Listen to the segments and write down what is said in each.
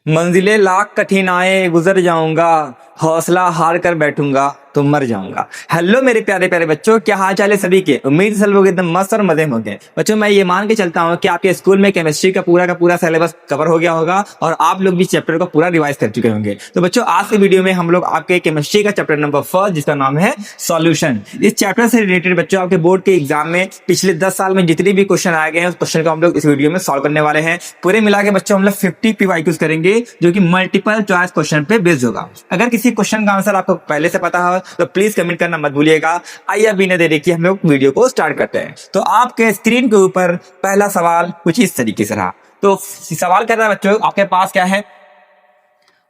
मंजिलें लाख कठिनाई गुजर जाऊंगा, हौसला हार कर बैठूंगा तो मर जाऊंगा। हेलो मेरे प्यारे प्यारे बच्चों, क्या हाल चाल है सभी के। उम्मीद सब लोग एकदम मस्त और मजे में होंगे। बच्चों मैं ये मान के चलता हूँ कि आपके स्कूल में केमिस्ट्री का पूरा सिलेबस कवर हो गया होगा और आप लोग भी चैप्टर को पूरा रिवाइज कर चुके होंगे। तो बच्चों आज के वीडियो में हम लोग आपके केमिस्ट्री का चैप्टर नंबर 1 जिसका नाम है सॉल्यूशन, इस चैप्टर से रिलेटेड बच्चों आपके बोर्ड के एग्जाम में पिछले 10 साल में जितने भी क्वेश्चन आए गए हैं उस क्वेश्चन को हम लोग इस वीडियो में सॉल्व करने वाले हैं। पूरे मिला के बच्चों हम लोग 50 PYQs करेंगे जो कि मल्टीपल चॉइस क्वेश्चन पे बेस्ड होगा। अगर किसी क्वेश्चन का आंसर आपको पहले से पता हो तो प्लीज कमेंट करना मत भूलिएगा। आइए बिना देरी के हम लोग वीडियो को स्टार्ट करते हैं। तो आपके स्क्रीन के ऊपर पहला सवाल कुछ इस तरीके से रहा। तो सवाल कर रहा है बच्चों, आपके पास क्या है,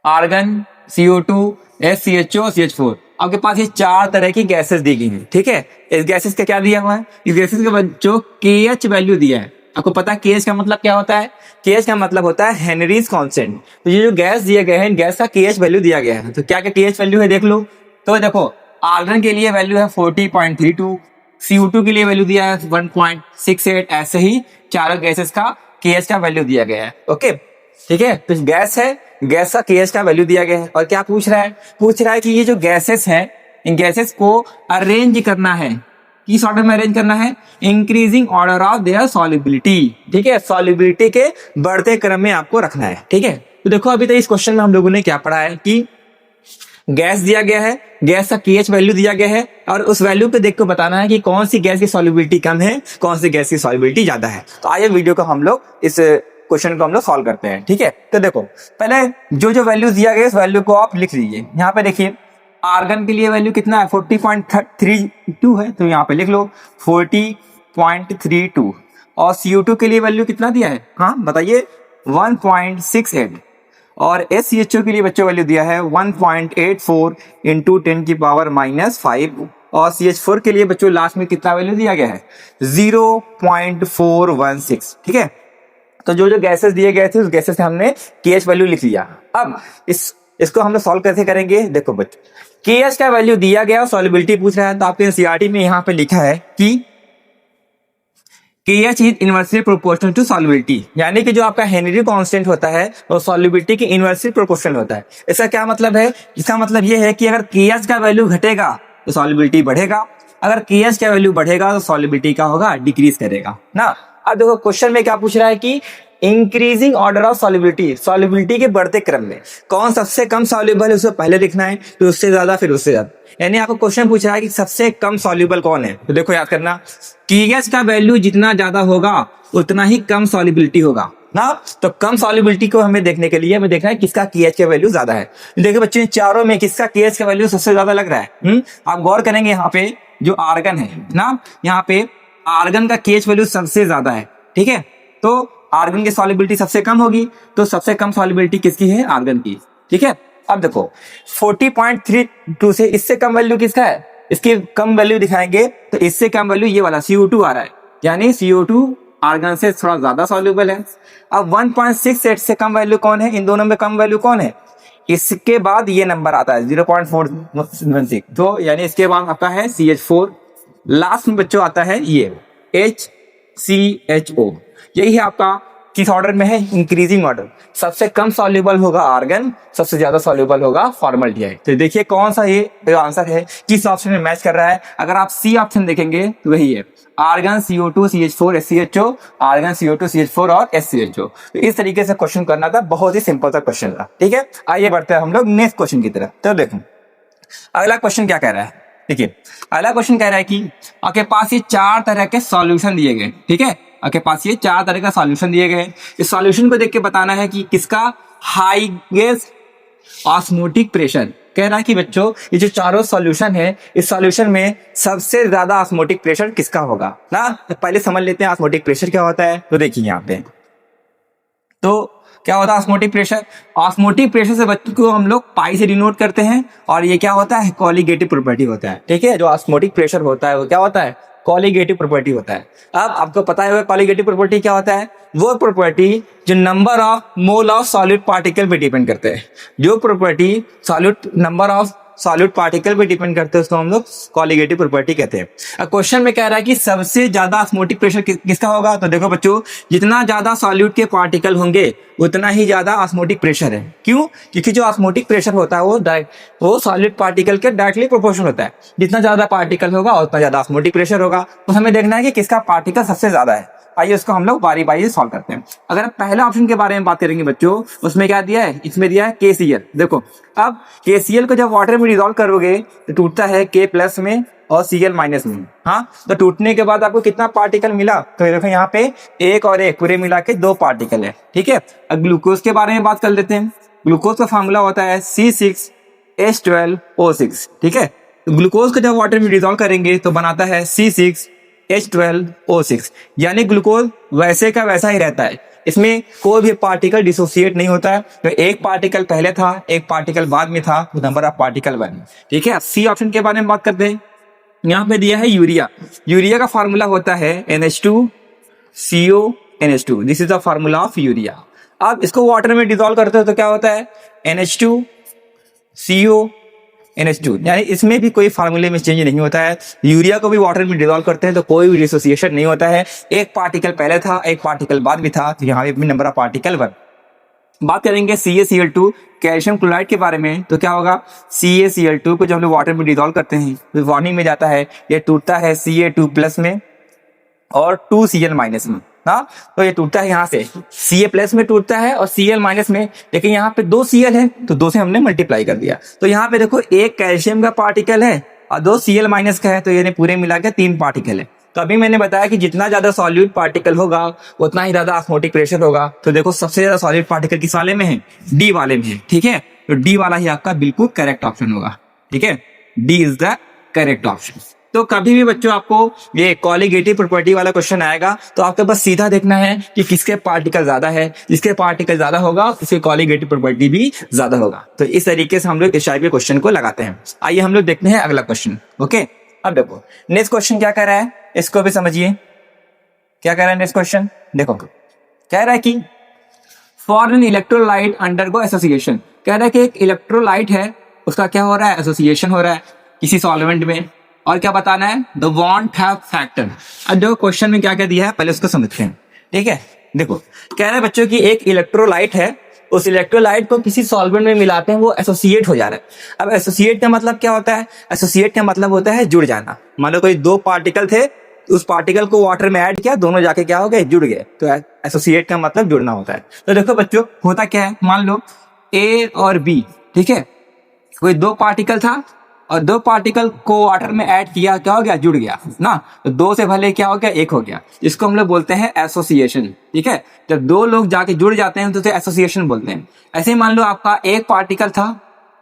आर्गन, CO2, SCHO, CH4। आपके पास ये 4 तरह की गैसेस दी गई हैं, ठीक है। इस गैसेस का क्या दिया हुआ है, इस गैसेस के बच्चों KH वैल्यू दिया है। आपको पता है KH का मतलब क्या होता है, KH का मतलब होता है हेनरीज कांस्टेंट। तो ये जो गैस दिए गए हैं, गैस का KH वैल्यू दिया गया है। तो क्या क्या KH वैल्यू है देख लो। तो देखो आर्गन के लिए वैल्यू है 40.32, CO2 के लिए वैल्यू दिया है 1.68। ऐसे ही चारों गैसेस का KH का वैल्यू दिया गया है। ओके ठीक है, तो गैस है, गैस का KH का वैल्यू दिया गया है। और क्या पूछ रहा है कि ये जो गैसेस है इन गैसेस को अरेंज करना है, किस ऑर्डर में अरेंज करना है, increasing order of their solubility. ठीक है, सॉल्युबिलिटी के बढ़ते क्रम में आपको रखना है। ठीक है, तो देखो अभी तक इस क्वेश्चन में हम लोगों ने क्या पढ़ा है कि गैस दिया गया है, गैस का KH वैल्यू दिया गया है और उस वैल्यू पे देख को बताना है कि कौन सी गैस की सॉल्युबिलिटी कम है, कौन सी गैस की सॉल्युबिलिटी ज्यादा है। तो आइए वीडियो को हम लोग इस क्वेश्चन को हम लोग सॉल्व करते हैं। ठीक है, तो देखो पहले जो वैल्यू दिया गया इस वैल्यू को आप लिख लीजिए। यहाँ पे देखिए आर्गन के लिए वैल्यू कितना है, 40.32 है, तो यहाँ पे लिख लो 40.32। और CO2 के लिए वैल्यू कितना दिया है, हाँ बताइए, 1.68। और SCHO के लिए बच्चों वैल्यू दिया है 1.84 इंटू 10⁻⁻5। और CH4 के लिए बच्चों लास्ट में कितना वैल्यू दिया गया है, 0.416। ठीक है, तो जो गैसेस दिए गए थे उस गैसेस से हमने KH वैल्यू लिख लिया। अब इसको हम लोग सॉल्व कैसे करेंगे, देखो बच्चों KH का वैल्यू दिया गया और सॉल्युबिलिटी पूछ रहा है। तो आपके NCERT में यहाँ पे लिखा है कि KH is inversely proportional to solubility, यानी कि जो आपका हेनरी कांस्टेंट होता है वो सॉल्युबिलिटी के इनवर्सली प्रोपोर्शनल होता है। इसका क्या मतलब है, इसका मतलब ये है कि अगर KH का वैल्यू घटेगा तो सॉल्युबिलिटी बढ़ेगा, अगर KH का वैल्यू बढ़ेगा तो सॉल्युबिलिटी का होगा डिक्रीज करेगा ना। अब देखो क्वेश्चन में क्या पूछ रहा है कि increasing order of solubility, solubility के बढ़ते क्रम में कौन सबसे कम सॉल्युबल है उसे पहले लिखना है, फिर उससे ज्यादा, फिर उससे ज्यादा। यानी आपको क्वेश्चन पूछ रहा है कि सबसे कम सॉल्युबल कौन है। तो देखो याद करना, KH का वैल्यू जितना ज्यादा होगा उतना ही कम सॉल्युबिलिटी होगा ना। तो कम सॉल्युबिलिटी को हमें देखने के लिए हमें देखना है किसका KH का वैल्यू ज्यादा है। देखिए बच्चों चारों में किसका KH का वैल्यू सबसे ज्यादा लग रहा है। आप गौर करेंगे यहाँ पे जो आर्गन है ना, यहाँ पे आर्गन का KH वैल्यू सबसे ज्यादा है। ठीक है, तो आर्गन की सॉल्युबिलिटी सबसे कम होगी, तो सबसे कम सॉल्युबिलिटी किसकी है, आर्गन की। ठीक है, अब देखो 40.32 से इससे कम वैल्यू किसका है, इसकी कम वैल्यू दिखाएंगे तो इससे कम वैल्यू ये वाला CO2 आ रहा है, यानी CO2 आर्गन से थोड़ा ज्यादा सॉल्युबल है। अब 1.68 से कम वैल्यू कौन है, इन दोनों में कम वैल्यू कौन है, इसके बाद ये नंबर आता है 0.416। तो यानी इसके बाद आपका है CH4, लास्ट में बच्चों आता है ये HCHO। यही है आपका किस ऑर्डर में है, इंक्रीजिंग ऑर्डर। सबसे कम सॉल्युबल होगा आर्गन, सबसे ज्यादा सॉल्युबल होगा फॉर्मल्डिहाइड। तो देखिए कौन सा ये आंसर है, किस ऑप्शन में मैच कर रहा है। अगर आप C ऑप्शन देखेंगे तो वही है, argon CO2 CH4 SCHO, argon CO2 CH4 और SCHO। तो इस तरीके से क्वेश्चन करना था, बहुत ही सिंपल सा क्वेश्चन था। ठीक है, आइए बढ़ते हैं हम लोग नेक्स्ट क्वेश्चन की तरफ। तो देखो अगला क्वेश्चन क्या कह रहा है, देखिए अगला क्वेश्चन कह रहा है कि आपके पास ये 4 तरह के सॉल्यूशन दिए गए। ठीक है, आपके पास ये 4 तरह का सॉल्यूशन दिए गए। इस सॉल्यूशन को देख के बताना है कि किसका हाईएस्ट ऑस्मोटिक प्रेशर। कह रहा है कि बच्चों ये जो चारों सॉल्यूशन है, इस सॉल्यूशन में सबसे ज्यादा ऑस्मोटिक प्रेशर किसका होगा ना। तो पहले समझ लेते हैं ऑस्मोटिक प्रेशर क्या होता है। तो देखिए यहाँ पे तो क्या होता है ऑस्मोटिक प्रेशर, ऑस्मोटिक प्रेशर से बच्चों को हम लोग पाई से डिनोट करते हैं और ये क्या होता है, कॉलिगेटिव प्रॉपर्टी होता है। ठीक है, जो ऑस्मोटिक प्रेशर होता है वो क्या होता है, कॉलिगेटिव प्रॉपर्टी होता है। अब आपको पता है कॉलिगेटिव प्रॉपर्टी क्या होता है, वो प्रॉपर्टी जो number of mole of solid particle पे डिपेंड करते हैं। जो property solid number of solid particle पे डिपेंड करते हैं, उसको हम लोग कॉलिगेटिव प्रॉपर्टी कहते हैं। अब क्वेश्चन में कह रहा है कि सबसे ज्यादा ऑस्मोटिक प्रेशर किसका होगा, तो देखो बच्चों, जितना ज्यादा सॉल्यूट के पार्टिकल होंगे उतना ही ज्यादा ऑस्मोटिक प्रेशर है। क्यों? क्योंकि जो ऑस्मोटिक प्रेशर होता है वो सॉलिड पार्टिकल के डायरेक्टली प्रोपोर्शनल होता है। जितना ज्यादा पार्टिकल होगा उतना ज्यादा ऑस्मोटिक प्रेशर होगा। तो हमें देखना है कि किसका पार्टिकल सबसे ज्यादा है। आइए उसको हम लोग बारी बारी से सॉल्व करते हैं। अगर हम पहले ऑप्शन के बारे में बात करेंगे बच्चों, उसमें क्या दिया है, इसमें दिया है KCl। देखो, अब KCl को जब वाटर में डिसॉल्व करोगे तो टूटता है K प्लस में और Cl माइनस में। हाँ, तो टूटने के बाद आपको कितना पार्टिकल मिला, तो देखो यहाँ पे एक और एक पूरे मिला के 2 पार्टिकल है। ठीक है, अब ग्लूकोज के बारे में बात कर लेते हैं। ग्लूकोज का फॉर्मूला होता है C6H12O6। ठीक है, तो ग्लूकोज को जब वाटर में डिसॉल्व करेंगे तो बनाता है C6H12O6, यानी ग्लूकोज वैसे का वैसा ही रहता है, इसमें कोई भी पार्टिकल डिसोसिएट नहीं होता है। तो एक पार्टिकल पहले था, एक पार्टिकल बाद में था, तो नंबर ऑफ पार्टिकल 1। ठीक है, सी ऑप्शन के बारे में बात करते हैं। यहाँ पे दिया है यूरिया। यूरिया का फार्मूला होता है NH2CO NH2। This is the formula of urea. अब इसको वाटर में डिसॉल्व करते हो तो क्या होता है, NH2CO NH2, यानी इसमें भी कोई फार्मूले में चेंज नहीं होता है। यूरिया को भी वाटर में डिसॉल्व करते हैं तो कोई भी डिसोसिएशन नहीं होता है। एक पार्टिकल पहले था, एक पार्टिकल बाद में था, तो यहाँ पे भी नंबर ऑफ पार्टिकल 1। बात करेंगे CaCl2 कैल्शियम क्लोराइड के बारे में, तो क्या होगा, CaCl2 को जब हम लोग वाटर में डिसॉल्व करते हैं तो वार्निंग में जाता है, ये टूटता है Ca2 प्लस में और 2Cl माइनस में। हाँ, तो ये टूटता है यहाँ से Ca प्लस में टूटता है और Cl माइनस में, लेकिन यहाँ पे 2 Cl है तो 2 से हमने मल्टीप्लाई कर दिया। तो यहाँ पे देखो, एक कैल्शियम का पार्टिकल है और 2 Cl माइनस का है, तो ये पूरे मिला के 3 पार्टिकल है। तो अभी मैंने बताया कि जितना ज्यादा सॉल्यूट पार्टिकल होगा उतना ही ज्यादा ऑस्मोटिक प्रेशर होगा। तो देखो, सबसे ज्यादा सॉल्यूट पार्टिकल किस वाले में है, डी वाले में है। ठीक है, तो डी वाला ही आपका बिल्कुल करेक्ट ऑप्शन होगा। ठीक है, D is the correct option. तो कभी भी बच्चों आपको ये कॉलिगेटिव प्रॉपर्टी वाला क्वेश्चन आएगा तो आपको बस सीधा देखना है कि किसके पार्टिकल ज्यादा है। जिसके पार्टिकल ज्यादा होगा उसके कॉलिगेटिव प्रॉपर्टी भी ज्यादा होगा। तो इस तरीके से हम लोग इस टाइप के क्वेश्चन को लगाते हैं। आइए हम लोग देखते हैं अगला क्वेश्चन। ओके, अब देखो नेक्स्ट क्वेश्चन क्या कह रहा है, इसको भी समझिए। क्या कह रहा है नेक्स्ट क्वेश्चन, देखो कह रहा है कि for an electrolyte undergo association. कह रहा है कि एक इलेक्ट्रोलाइट है, उसका क्या हो रहा है, एसोसिएशन हो रहा है किसी सॉल्वेंट में, और क्या बताना है, द वॉन्ट हैव फैक्टर। अब जो क्वेश्चन में क्या क्या दिया है पहले उसको समझते हैं। ठीक है, देखो कह रहा है बच्चों की एक इलेक्ट्रोलाइट है, उस इलेक्ट्रोलाइट को किसी सॉल्वेंट में मिलाते हैं, वो एसोसिएट हो जा रहा है। अब एसोसिएट का मतलब क्या होता है, एसोसिएट का मतलब होता है जुड़ जाना। मान लो कोई 2 पार्टिकल थे, उस पार्टिकल को वाटर में ऐड किया, दोनों जाके क्या हो गए, जुड़ गए। तो एसोसिएट का मतलब जुड़ना होता है। तो देखो बच्चों, होता क्या है, मान लो A और B, ठीक है, कोई 2 पार्टिकल था और 2 पार्टिकल को वाटर में ऐड किया, क्या हो गया, जुड़ गया ना। तो 2 से भले क्या हो गया, 1 हो गया। इसको हम लोग बोलते हैं एसोसिएशन। ठीक है, जब 2 लोग जाके जुड़ जाते हैं तो उसे एसोसिएशन बोलते हैं। ऐसे ही मान लो आपका एक पार्टिकल था,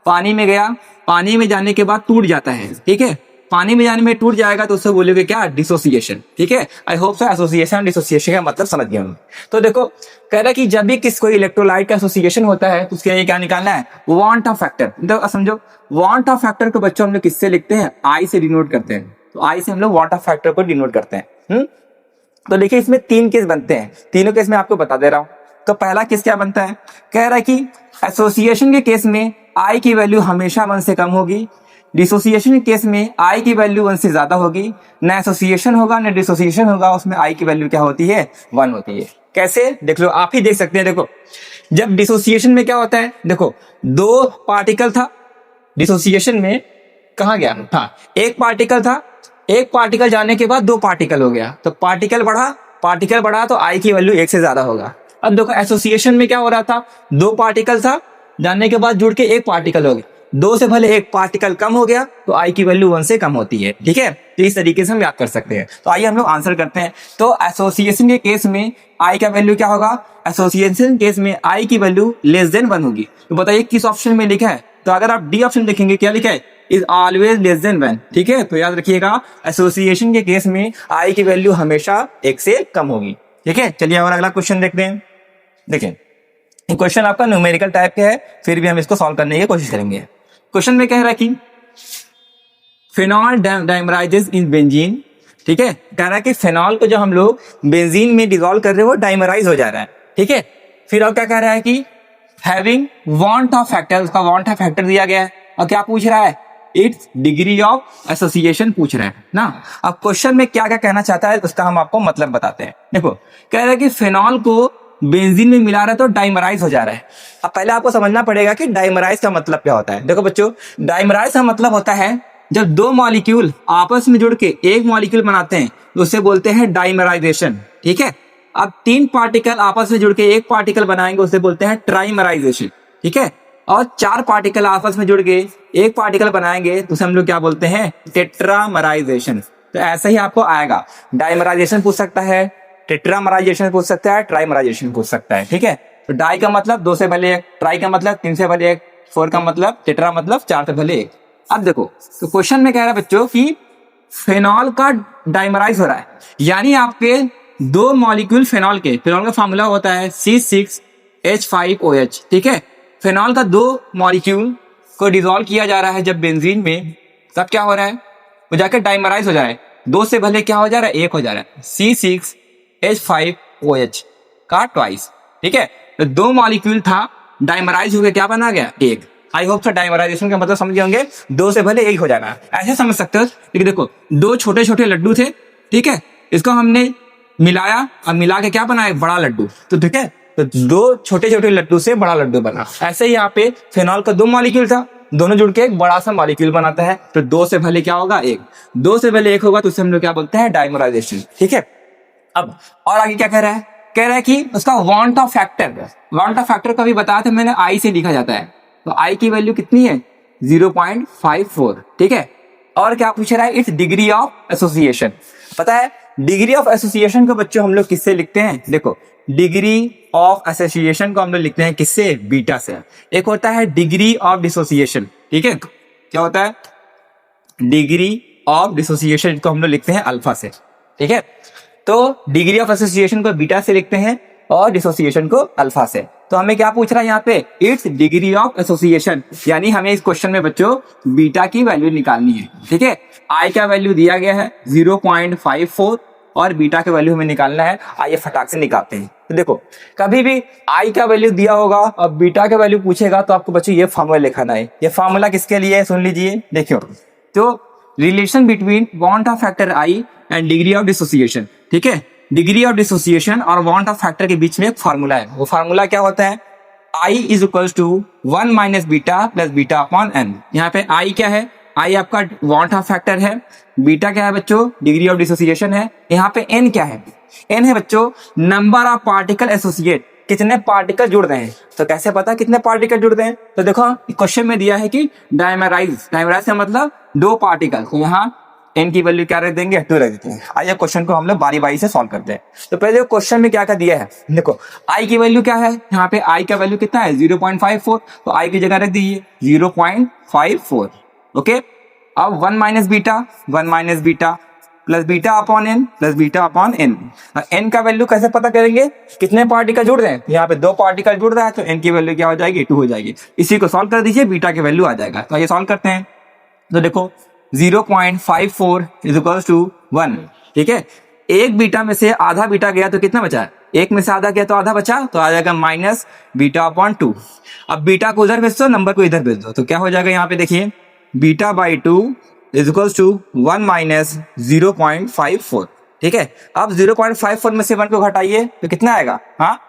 पानी में गया, पानी में जाने के बाद टूट जाता है। ठीक है, पानी में जाने में टूट जाएगा तो उससे बोलोगे क्या, डिसोसिएशन। ठीक है, I hope so association dissociation का मतलब समझ गए हम। तो देखो कह रहा है कि जब भी कोई इलेक्ट्रोलाइट का एसोसिएशन होता है तो उसके लिए क्या निकालना है, वांट ऑफ फैक्टर। तो समझो, वांट ऑफ फैक्टर को बच्चों हम लोग किससे लिखते हैं, आई से डिनोट करते हैं। तो आई से हम लोग वांट ऑफ फैक्टर को डिनोट करते हैं। तो देखिए इसमें 3 केस बनते हैं, तीनों केस मैं आपको बता दे रहा हूं। तो पहला केस क्या बनता है, कह रहा है कि एसोसिएशन के केस में आई की वैल्यू हमेशा 1 से कम होगी, डिसोसिएशन के केस में आई की वैल्यू 1 से ज्यादा होगी। न एसोसिएशन होगा न डिसोसिएशन होगा, उसमें आई की वैल्यू क्या होती है, 1 होती है। कैसे, देख लो, आप ही देख सकते हैं। देखो जब डिसोसिएशन में क्या होता है, देखो 2 पार्टिकल था, डिसोसिएशन में कहाँ गया था, एक पार्टिकल था, एक पार्टिकल जाने के बाद 2 पार्टिकल हो गया। तो पार्टिकल बढ़ा तो आई की वैल्यू 1 से ज्यादा होगा। अब देखो एसोसिएशन में क्या हो रहा था, 2 पार्टिकल था, जाने के बाद जुड़ के 1 पार्टिकल हो गया। 2 से भले 1 पार्टिकल कम हो गया तो आई की वैल्यू 1 से कम होती है। ठीक है, तो इस तरीके से हम याद कर सकते हैं। तो आइए हम लोग आंसर करते हैं। तो एसोसिएशन के केस में आई का वैल्यू क्या होगा, एसोसिएशन केस में आई की वैल्यू लेस देन 1 होगी। तो बताइए किस ऑप्शन में लिखा है, तो अगर आप डी ऑप्शन देखेंगे क्या लिखा है, इज ऑलवेज लेस देन 1। ठीक है, तो याद रखिएगा एसोसिएशन के केस में आई की वैल्यू हमेशा 1 से कम होगी। ठीक है, चलिए और अगला क्वेश्चन देखते हैं। देखिए क्वेश्चन आपका न्यूमेरिकल टाइप का है, फिर भी हम इसको सॉल्व करने की कोशिश करेंगे। क्वेश्चन में कह रहा है कि फिनॉल डाइमराइजेस इन बेंजीन। ठीक है, कह रहा है कि फिनॉल को जो हम लोग बेंजीन में डिसॉल्व कर रहे हैं वो डाइमराइज हो जा रहा है। ठीक है, फिर और क्या कह रहा है कि हैविंग वांट ऑफ फैक्टर, उसका वांट ऑफ फैक्टर दिया गया है। और क्या पूछ रहा है, इट्स डिग्री ऑफ एसोसिएशन पूछ रहे हैं ना। अब क्वेश्चन में क्या क्या कहना चाहता है उसका हम आपको मतलब बताते हैं। देखो कह रहा है कि फिनॉल को बेंजीन में मिला रहा है तो डाइमराइज हो जा रहा है। अब पहले आपको समझना पड़ेगा कि डाइमराइज का मतलब क्या होता है। देखो बच्चों, डाइमराइज का मतलब होता है जब दो मॉलिक्यूल आपस में जुड़ के एक मॉलिक्यूल बनाते हैं तो उसे बोलते हैं डाइमराइजेशन। ठीक है। अब तीन पार्टिकल आपस में जुड़ के एक पार्टिकल बनाएंगे उसे बोलते हैं ट्राइमराइजेशन। ठीक है। और चार पार्टिकल आपस में जुड़ के एक पार्टिकल बनाएंगे तो उसे हम लोग क्या बोलते हैं, टेट्रामराइजेशन। तो ऐसा ही आपको आएगा, डाइमराइजेशन पूछ सकता है, टेट्रामराइजेशन पूछ सकता है, ट्राइमराइजेशन पूछ सकता है। ठीक है। तो डाई का मतलब दो से भले एक, ट्राई का मतलब तीन से भले एक, फोर का मतलब, टेट्रा मतलब चार से भले एक। अब देखो तो क्वेश्चन में कह रहा है बच्चों कि फेनॉल का डाइमराइज हो रहा है, यानी आपके दो मॉलिक्यूल फेनॉल का फार्मूला होता है C6H5OH। ठीक है। फेनॉल का दो मॉलिक्यूल को डिसॉल्व किया जा रहा है जब बेंजीन में, तब क्या हो रहा है, वो जाकर डाइमराइज हो जा रहा है। दो से भले क्या हो जा रहा है, एक हो जा रहा है, C6H5OH का ट्वाइस। ठीक है। तो दो मॉलिक्यूल था, डाइमराइज हो गया, क्या बना गया, एक। आई होप सो डाइमराइजेशन का मतलब समझ होंगे, दो से भले एक हो जाना, ऐसे समझ सकते हो। लेकिन देखो दो छोटे छोटे लड्डू थे, ठीक है, इसको हमने मिलाया और मिला के क्या बनाया, बड़ा लड्डू। तो ठीक है, तो दो छोटे छोटे लड्डू से बड़ा लड्डू बना। ऐसे ही यहाँ पे फेनॉल का दो मॉलिक्यूल था, दोनों जुड़ के एक बड़ा सा मॉलिक्यूल बनाता है। तो दो से भले क्या होगा, एक। दो से भले एक होगा तो उसे हम लोग क्या बोलते हैं, डाइमराइजेशन। ठीक है। अब और आगे क्या कह रहा है, कह रहा है कि उसका वांट ऑफ फैक्टर का भी बताया था मैंने, आई से लिखा जाता है। तो आई की वैल्यू कितनी है, 0.54। ठीक है। और क्या पूछ रहा है, इट्स डिग्री ऑफ एसोसिएशन। पता है डिग्री ऑफ एसोसिएशन को बच्चों हम लोग किससे लिखते हैं, देखो डिग्री ऑफ एसोसिएशन को हम लोग लिखते हैं किससे, बीटा से। एक होता है डिग्री ऑफ डिसोसिएशन। ठीक है। क्या होता है, डिग्री ऑफ डिसोसिएशन को हम लोग लिखते हैं अल्फा से। ठीक है। तो डिग्री ऑफ एसोसिएशन को बीटा से लिखते हैं और डिसोसिएशन को अल्फा से। तो हमें क्या पूछ रहा है यहाँ पे, इट्स डिग्री ऑफ एसोसिएशन, यानी हमें इस क्वेश्चन में बच्चों बीटा की वैल्यू निकालनी है। ठीक है। आई का वैल्यू दिया गया है 0.54 और बीटा का वैल्यू हमें निकालना है। आइए फटाक से निकालते हैं। तो देखो कभी भी आई का वैल्यू दिया होगा और बीटा का वैल्यू पूछेगा तो आपको बच्चों ये फार्मूला लिखाना है। ये फार्मूला किसके लिए है, सुन लीजिए। देखियो तो relation between want Hoff factor I and degree of dissociation. ठीक है। डिग्री ऑफ डिसोसिएशन और वांट ऑफ फैक्टर के बीच में एक फार्मूला है। वो फार्मूला क्या होता है, i is equals to 1 minus beta plus beta upon n. यहाँ पे आई क्या है, आई आपका वांट ऑफ फैक्टर है, बीटा क्या है बच्चों, डिग्री ऑफ डिसोसिएशन है। यहाँ पे एन क्या है, एन है बच्चों नंबर ऑफ पार्टिकल एसोसिएट, कितने पार्टिकल जुड़ रहे हैं। तो कैसे पता कितने पार्टिकल जुड़ रहे हैं, तो देखो क्वेश्चन में दिया है कि डाइमराइज का मतलब दो पार्टिकल। तो यहाँ एन की वैल्यू क्या रख देंगे, 2 रख देते हैं। आइए क्वेश्चन को हम लोग बारी बारी से सॉल्व करते हैं। तो पहले क्वेश्चन में क्या क्या दिया है, देखो आई की वैल्यू क्या है, यहाँ पे आई का वैल्यू कितना है 0.54, तो आई की जगह रख दीजिए 0.54। ओके। अब 1 minus beta plus beta upon n plus beta upon n. N का वैल्यू कैसे पता करेंगे, कितने पार्टिकल जुड़ रहे हैं, यहाँ पे 2 पार्टिकल जुड़ रहा है तो एन की वैल्यू क्या हो जाएगी, 2 हो जाएगी। इसी को सॉल्व कर दीजिए, बीटा की वैल्यू आ जाएगा। तो ये सॉल्व करते हैं। तो देखो 0.54 इज इक्वल्स टू 1। ठीक है। एक बीटा में से आधा बीटा गया तो कितना बचा, एक में से आधा गया तो आधा बचा, तो आ जाएगा माइनस बीटा अपॉन 2। अब बीटा को उधर भेज दो, नंबर को इधर भेज दो, तो क्या हो जाएगा, यहाँ पे देखिए beta by 2 is equals to 1 minus 0.54। ठीक है। अब 0.54 में से 1 को घटाइए तो कितना आएगा, हाँ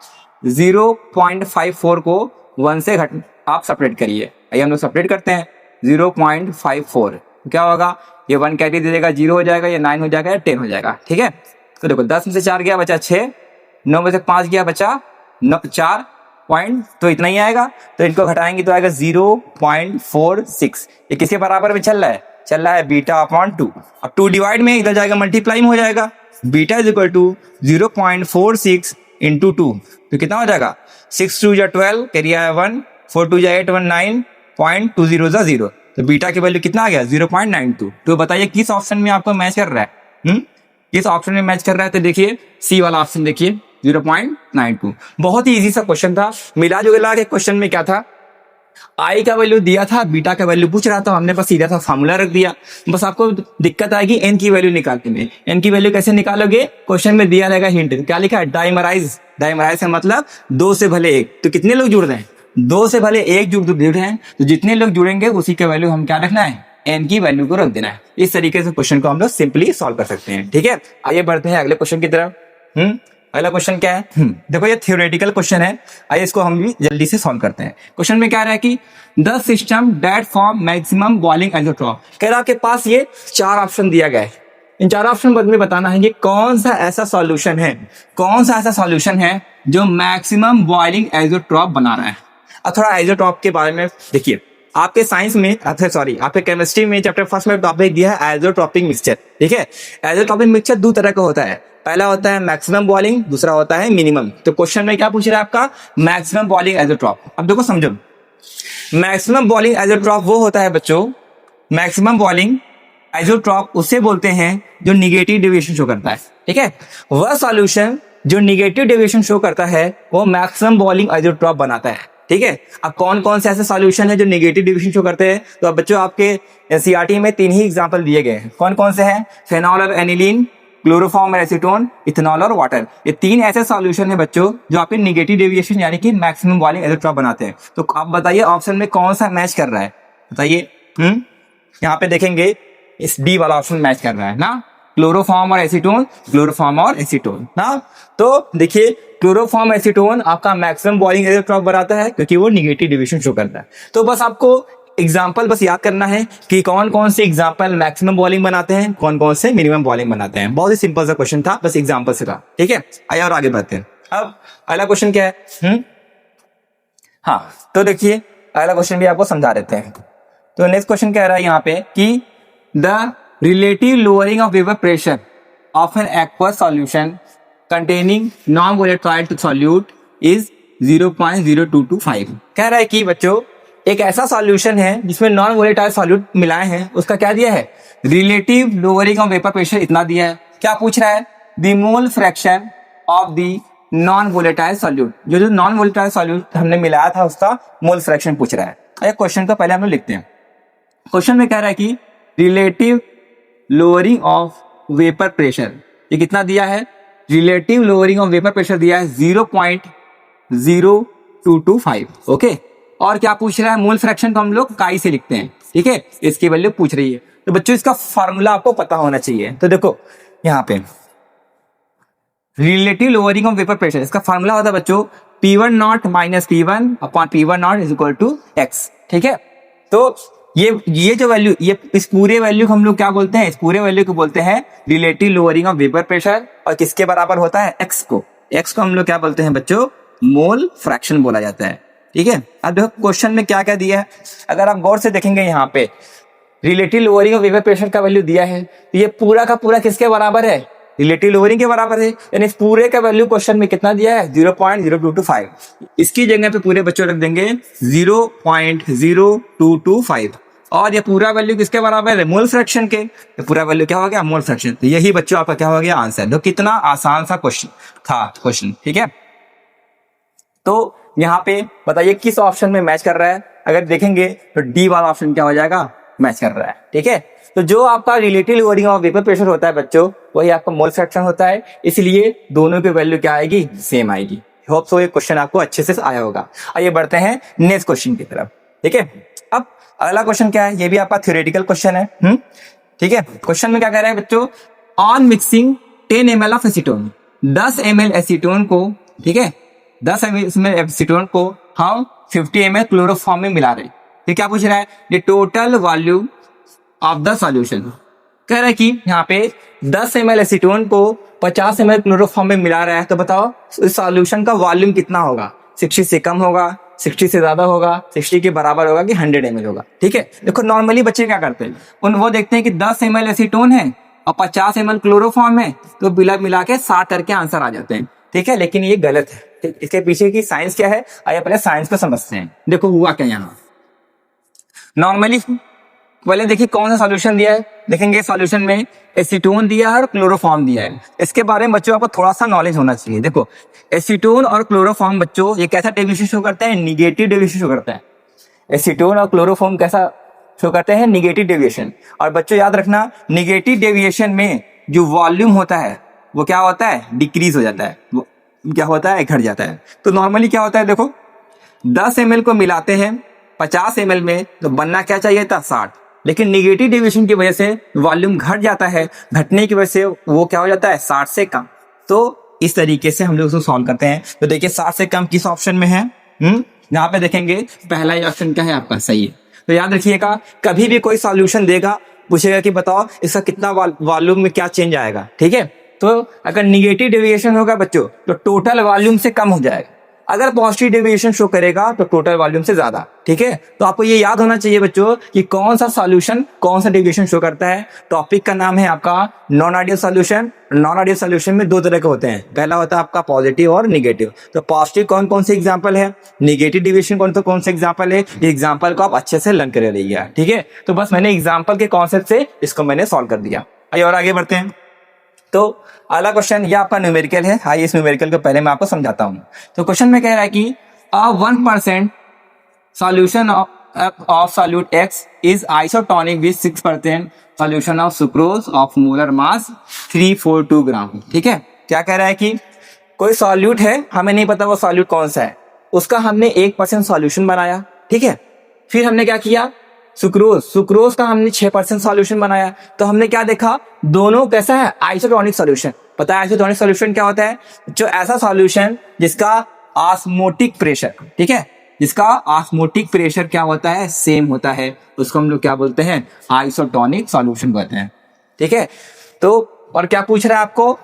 0.54 को 1 से आप सेपरेट करिए। आइए हम लोग सेपरेट करते हैं। 0.54 क्या होगा, ये 1 कैरी दे देगा, 0 हो जाएगा, ये 9 हो जाएगा, या 10 हो जाएगा। ठीक है। तो देखो 10 में से 4 गया बचा 6, 9 में से 5 गया बचा 4 पॉइंट, तो इतना ही आएगा। तो इनको घटाएंगे तो आएगा 0.46। ये किसके बराबर में चल रहा है बीटा अपॉन 2। अब 2 डिवाइड में इधर जाएगा मल्टीप्लाई में हो जाएगा, beta is equal to 0.46 into 2, तो कितना हो जाएगा 6 2 जा 12, कैरियर है 1, 4 2 जा 8, 1 9.20 जा 0। तो बीटा की वैल्यू कितना आ गया 0.92। तो बताइए किस ऑप्शन में आपको मैच कर रहा है, किस ऑप्शन में मैच कर रहा है, तो देखिए सी वाला ऑप्शन देखिए 0.92। बहुत ही इजी सा क्वेश्चन था। मिला जुला के क्वेश्चन में क्या था, आई का वैल्यू दिया था, बीटा का वैल्यू पूछ रहा था, हमने बस सीधा सा फार्मूला रख दिया। बस आपको दिक्कत आएगी एन की वैल्यू निकालने में। एन की वैल्यू कैसे निकालोगे, क्वेश्चन में दिया रहेगा हिंट, क्या लिखा है डाइमराइज का मतलब 2 से भले 1, तो कितने लोग जुड़ रहे हैं, दो से भले एक जुड़े हैं तो जितने लोग जुड़ेंगे उसी का वैल्यू हम क्या रखना है, n की वैल्यू को रख देना है। इस तरीके से क्वेश्चन को हम लोग सिंपली सॉल्व कर सकते हैं। ठीक है, आइए बढ़ते हैं अगले क्वेश्चन की तरफ। अगला क्वेश्चन क्या है? देखो ये थ्योरेटिकल क्वेश्चन है, आइए इसको हम भी जल्दी से सॉल्व करते हैं। क्वेश्चन में क्या रहा है कि the system that form maximum boiling azeotrope, कह रहा आपके पास ये 4 ऑप्शन दिया गया है। इन 4 ऑप्शन में बताना है कि कौन सा ऐसा सॉल्यूशन है जो मैक्सिमम बॉइलिंग आइसोट्रॉप बना रहा है। अब थोड़ा आइसोट्रॉप के बारे में देखिए, आपके साइंस में आपके केमिस्ट्री में चैप्टर फर्स्ट में टॉपिक दिया है आइसोट्रॉपिक मिक्सचर। ठीक है, आइसोट्रॉपिक मिक्सचर 2 तरह का होता है, पहला होता है मैक्सिमम बॉइलिंग, दूसरा होता है मिनिमम। तो क्वेश्चन में क्या पूछ रहा है आपका, मैक्सिमम बॉइलिंग आइसोट्रॉप। अब देखो समझो, मैक्सिमम बॉइलिंग आइसोट्रॉप वो होता है बच्चों, मैक्सिमम बॉइलिंग आइसोट्रॉप उसे बोलते हैं जो निगेटिव डेविएशन शो करता है। ठीक है, वह सॉल्यूशन जो निगेटिव डेविएशन शो करता है वो मैक्सिमम बॉइलिंग आइसोट्रॉप बनाता है। ठीक है, अब कौन कौन से ऐसे सॉल्यूशन है जो नेगेटिव डेविएशन शो करते हैं, तो अब बच्चों आपके एनसीईआरटी में 3 ही एग्जांपल दिए गए हैं। कौन कौन से हैं, फेनॉल और एनिलीन, क्लोरोफॉर्म और एसीटोन, इथेनॉल और वाटर। ये 3 ऐसे सॉल्यूशन है बच्चों जो आपके नेगेटिव डेविएशन यानी कि मैक्सिमम बॉइलिंग आइसोट्रॉप बनाते हैं। तो आप बताइए ऑप्शन में कौन सा मैच कर रहा है, बताइए। यहाँ पे देखेंगे इस डी वाला ऑप्शन मैच कर रहा है ना, क्लोरोफॉर्म और एसीटोन ना। तो देखिए क्लोरोफॉर्म एसीटोन आपका मैक्सिमम बॉइलिंग आइसोट्रॉप बनाता है क्योंकि वो निगेटिव डेविएशन शो करता है। तो बस आपको एग्जाम्पल बस याद करना है कि कौन कौन से एग्जाम्पल मैक्सिमम बॉइलिंग बनाते हैं, कौन कौन से मिनिमम बॉइलिंग बनाते हैं। बहुत ही सिंपल सा क्वेश्चन था, बस एग्जाम्पल से था। ठीक है, आइए और आगे बढ़ते हैं। अब अगला क्वेश्चन क्या है? हाँ, तो देखिए अगला क्वेश्चन भी आपको समझा देते हैं। तो नेक्स्ट क्वेश्चन कह रहा है यहाँ पे कि the relative lowering of vapor pressure of an aqueous solution containing non-volatile to solute is 0.0225। कह रहा है कि बच्चों एक ऐसा सॉल्यूशन है जिसमें नॉन वोलेटाइल सॉल्यूट मिलाए हैं, उसका क्या दिया है, relative lowering of vapour pressure इतना दिया है। क्या पूछ रहा है, the mole fraction of the non volatile solute, जो नॉन वोलेटाइल सॉल्यूट हमने मिलाया था उसका मोल फ्रैक्शन पूछ रहा है। क्वेश्चन को पहले हम लोग लिखते हैं। क्वेश्चन में कह रहा है कि relative lowering of vapour pressure, ये कितना दिया है, relative lowering of vapour pressure दिया है 0.0225। ओके, और क्या पूछ रहा है, मोल फ्रैक्शन को हम लोग काई से लिखते हैं। ठीक है, इसकी वैल्यू पूछ रही है। तो बच्चों इसका फार्मूला आपको पता होना चाहिए। तो देखो यहाँ पे relative lowering of vapour pressure, इसका फार्मूला होता है बच्चों P1 not minus P1 upon P1 not is equal to x। ठीक है, तो ये जो वैल्यू, ये इस पूरे वैल्यू को हम लोग क्या बोलते हैं, इस पूरे वैल्यू को बोलते हैं relative lowering of vapour pressure, और किसके बराबर होता है, x को हम लोग क्या बोलते हैं बच्चों, मोल फ्रैक्शन बोला जाता है। ठीक है, अब देखो क्वेश्चन में क्या क्या दिया है, अगर आप गौर से देखेंगे यहाँ पे relative lowering of vapour pressure का वैल्यू दिया है, तो ये पूरा का पूरा किसके बराबर है, रिलेटिव लोअरिंग के बराबर है। यानी इस पूरे का वैल्यू क्वेश्चन में कितना दिया है, 0.0225। इसकी जगह पे पूरे बच्चों रख देंगे 0.0225, और ये पूरा वैल्यू किसके बराबर है, मोल फ्रैक्शन के। ये पूरा वैल्यू क्या हो गया, मोल फ्रैक्शन। तो यही बच्चों आपका क्या हो गया, आंसर। तो कितना आसान सा क्वेश्चन था क्वेश्चन। ठीक है, तो यहाँ पे बताइए किस ऑप्शन में मैच कर रहा है। अगर देखेंगे तो डी वाला ऑप्शन क्या हो जाएगा, मैच कर रहा है। ठीक है, तो जो आपका relative lowering of vapour pressure होता है बच्चों, वही आपका मोल फ्रैक्शन होता है, इसलिए दोनों की वैल्यू क्या आएगी, सेम आएगी। होप सो ये क्वेश्चन आपको अच्छे से आया होगा। आइए बढ़ते हैं नेक्स्ट क्वेश्चन की तरफ। ठीक है, अब अगला क्वेश्चन क्या है, ये भी आपका थ्योरेटिकल क्वेश्चन है। ठीक है, क्वेश्चन में क्या कह रहा है बच्चों, on mixing 10 ml of acetone, 10 ml acetone को, ठीक है 10 ml एसीटोन को हम 50 ml क्लोरोफॉर्म में मिला रहे। ये क्या पूछ रहा है, the total volume of the solution. कह रहा है कि यहाँ पे 10 ml एसीटोन को 50 ml क्लोरोफॉर्म में मिला रहा है, तो बताओ इस सॉल्यूशन का वॉल्यूम कितना होगा, 60 से कम होगा, 60 से ज्यादा होगा, 60 के बराबर होगा कि 100 ml होगा। ठीक है, देखो नॉर्मली बच्चे क्या करते हैं, वो देखते हैं कि 10 ml एसीटोन है और 50 ml क्लोरोफॉर्म है, तो मिला के 60 करके आंसर आ जाते हैं। ठीक है, लेकिन ये गलत है। इसके पीछे की साइंस क्या है, आइए पहले साइंस को समझते हैं। देखो हुआ क्या यहाँ, नॉर्मली पहले देखिए कौन सा सॉल्यूशन दिया है, देखेंगे सॉल्यूशन में एसीटोन दिया है और क्लोरोफॉर्म दिया है। इसके बारे में बच्चों आपको थोड़ा सा नॉलेज होना चाहिए। देखो एसीटोन और क्लोरोफॉर्म बच्चों ये कैसा डेविएशन शो करता है, निगेटिव डेविएशन शो करता है। एसीटोन और क्लोरोफॉर्म कैसा शो करते हैं, निगेटिव डेविएशन। और बच्चों याद रखना, निगेटिव डेविएशन में जो वॉल्यूम होता है वो क्या होता है, डिक्रीज हो जाता है, वो क्या होता है, घट जाता है। तो नॉर्मली क्या होता है, देखो 10 ml को मिलाते हैं 50 ml में, तो बनना क्या चाहिए था 60, लेकिन निगेटिव डेविएशन की वजह से वॉल्यूम घट जाता है, घटने की वजह से वो क्या हो जाता है 60 से कम। तो इस तरीके से हम लोग उसको सॉल्व करते हैं। तो देखिए 60 से कम किस ऑप्शन में है, यहाँ पे देखेंगे पहला ही ऑप्शन क्या है आपका, सही है। तो याद रखिएगा, कभी भी कोई सॉल्यूशन देगा, पूछेगा कि बताओ इसका कितना वॉल्यूम में क्या चेंज आएगा, ठीक है। तो अगर निगेटिव डेविएशन होगा बच्चों तो टोटल वॉल्यूम से कम हो जाएगा, अगर पॉजिटिव डेविएशन शो करेगा तो टोटल वॉल्यूम से ज्यादा, ठीक है। तो आपको ये याद होना चाहिए बच्चों कि कौन सा सॉल्यूशन कौन सा डेविएशन शो करता है। टॉपिक का नाम है आपका non ideal solution. Non ideal solution में दो तरह के होते हैं, पहला होता है आपका पॉजिटिव और निगेटिव। तो पॉजिटिव कौन कौन से एग्जाम्पल है, निगेटिव डेविएशन कौन से एग्जाम्पल है, ये एग्जाम्पल को आप अच्छे से लर्न कर रहिएगा, ठीक है। तो बस मैंने एग्जाम्पल के कॉन्सेप्ट से इसको मैंने सॉल्व कर दिया। आइए और आगे बढ़ते हैं। तो अगला क्वेश्चन ये आपका न्यूमेरिकल है। हाँ, इस न्यूमेरिकल को पहले मैं आपको समझाता हूँ। तो क्वेश्चन में कह रहा है कि 1% solution of solute x is isotonic with 6% solution of sucrose of molar mass 342 ग्राम। ठीक है, क्या कह रहा है कि कोई सॉल्यूट है, हमें नहीं पता वो सॉल्यूट कौन सा है, उसका हमने 1% सॉल्यूशन बनाया, ठीक है। फिर हमने क्या किया, सुक्रोज का हमने 6% सॉल्यूशन बनाया। तो हमने क्या देखा, दोनों कैसा है, आइसोटोनिक सॉल्यूशन। पता है आइसोटोनिक सॉल्यूशन क्या होता है, जो ऐसा सॉल्यूशन जिसका ऑस्मोटिक प्रेशर, ठीक है, जिसका ऑस्मोटिक प्रेशर क्या होता है, सेम होता है, उसको हम लोग क्या बोलते हैं, आइसोटोनिक सॉल्यूशन कहते हैं, ठीक है। तो और क्या पूछ रहा है आपको,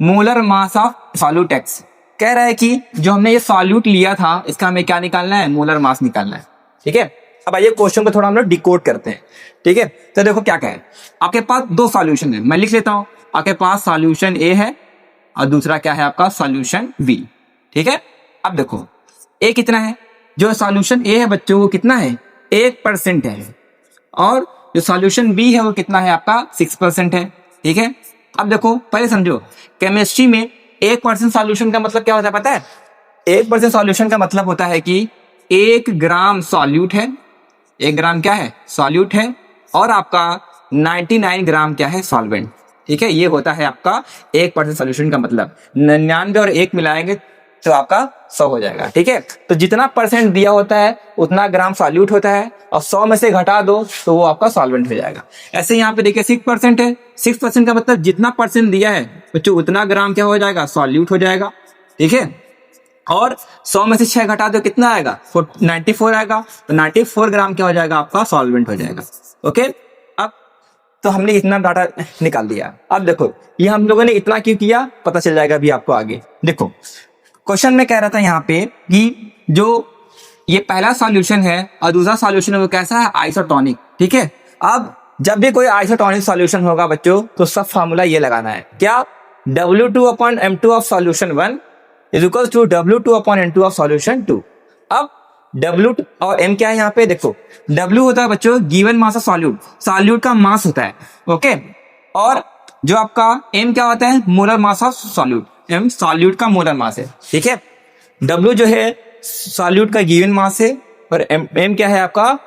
molar mass of solute x. कह रहा है कि जो हमने ये सॉल्यूट लिया था इसका हमें क्या निकालना है, मोलर मास निकालना है, ठीक है। अब आइए क्वेश्चन को थोड़ा हम लोग डिकोड करते हैं, ठीक है। तो देखो क्या कहे, आपके पास दो सॉल्यूशन है, मैं लिख लेता हूं। आपके पास सॉल्यूशन ए है और दूसरा क्या है आपका सॉल्यूशन बी, ठीक है। अब देखो ए कितना है, जो सॉल्यूशन ए है बच्चों वो कितना है, 1% है, और जो सॉल्यूशन बी है वो कितना है आपका 6% है, ठीक है। अब देखो पहले समझो, केमिस्ट्री में 1% सॉल्यूशन का मतलब क्या होता है पता है, 1% सॉल्यूशन का मतलब होता है कि 1 ग्राम सॉल्यूट है, 1 ग्राम क्या है, सॉल्यूट है, और आपका 99 ग्राम क्या है, सॉल्वेंट, ठीक है। ये होता है आपका 1% सॉल्यूशन का मतलब। 99 और 1 मिलाएंगे तो आपका 100 हो जाएगा, ठीक है। तो जितना परसेंट दिया होता है उतना ग्राम सॉल्यूट होता है, और 100 में से घटा दो तो वो आपका सॉल्वेंट हो जाएगा। ऐसे यहाँ पे देखिए 6% है, 6% का मतलब जितना परसेंट दिया है बच्चों उतना ग्राम क्या हो जाएगा, सॉल्यूट हो जाएगा, ठीक है। और 100 में से 6 घटा दो कितना आएगा, 94 आएगा, तो 94 ग्राम क्या हो जाएगा आपका, सॉल्वेंट हो जाएगा, ओके। अब तो हमने इतना डाटा निकाल दिया। अब देखो ये हम लोगों ने इतना क्यों किया, पता चल जाएगा अभी आपको आगे। देखो क्वेश्चन में कह रहा था यहाँ पे कि जो ये पहला सॉल्यूशन है और दूसरा सॉल्यूशन है वो कैसा है, आइसोटोनिक, ठीक है। अब जब भी कोई आइसोटोनिक सॉल्यूशन होगा बच्चों तो सब फार्मूला ये लगाना है, क्या, W2/M2 of solution 1 is equal to W2/N2 of solution 2। अब W और M क्या है यहाँ पे, देखो W होता है बच्चों given mass of solute, solute का मास होता है, ओके। और जो आपका M क्या होता है, molar mass of solute, M solute का मोलर मास है, ठीक है। W जो है सॉल्यूट का गिवन मास है, और M क्या है आपका,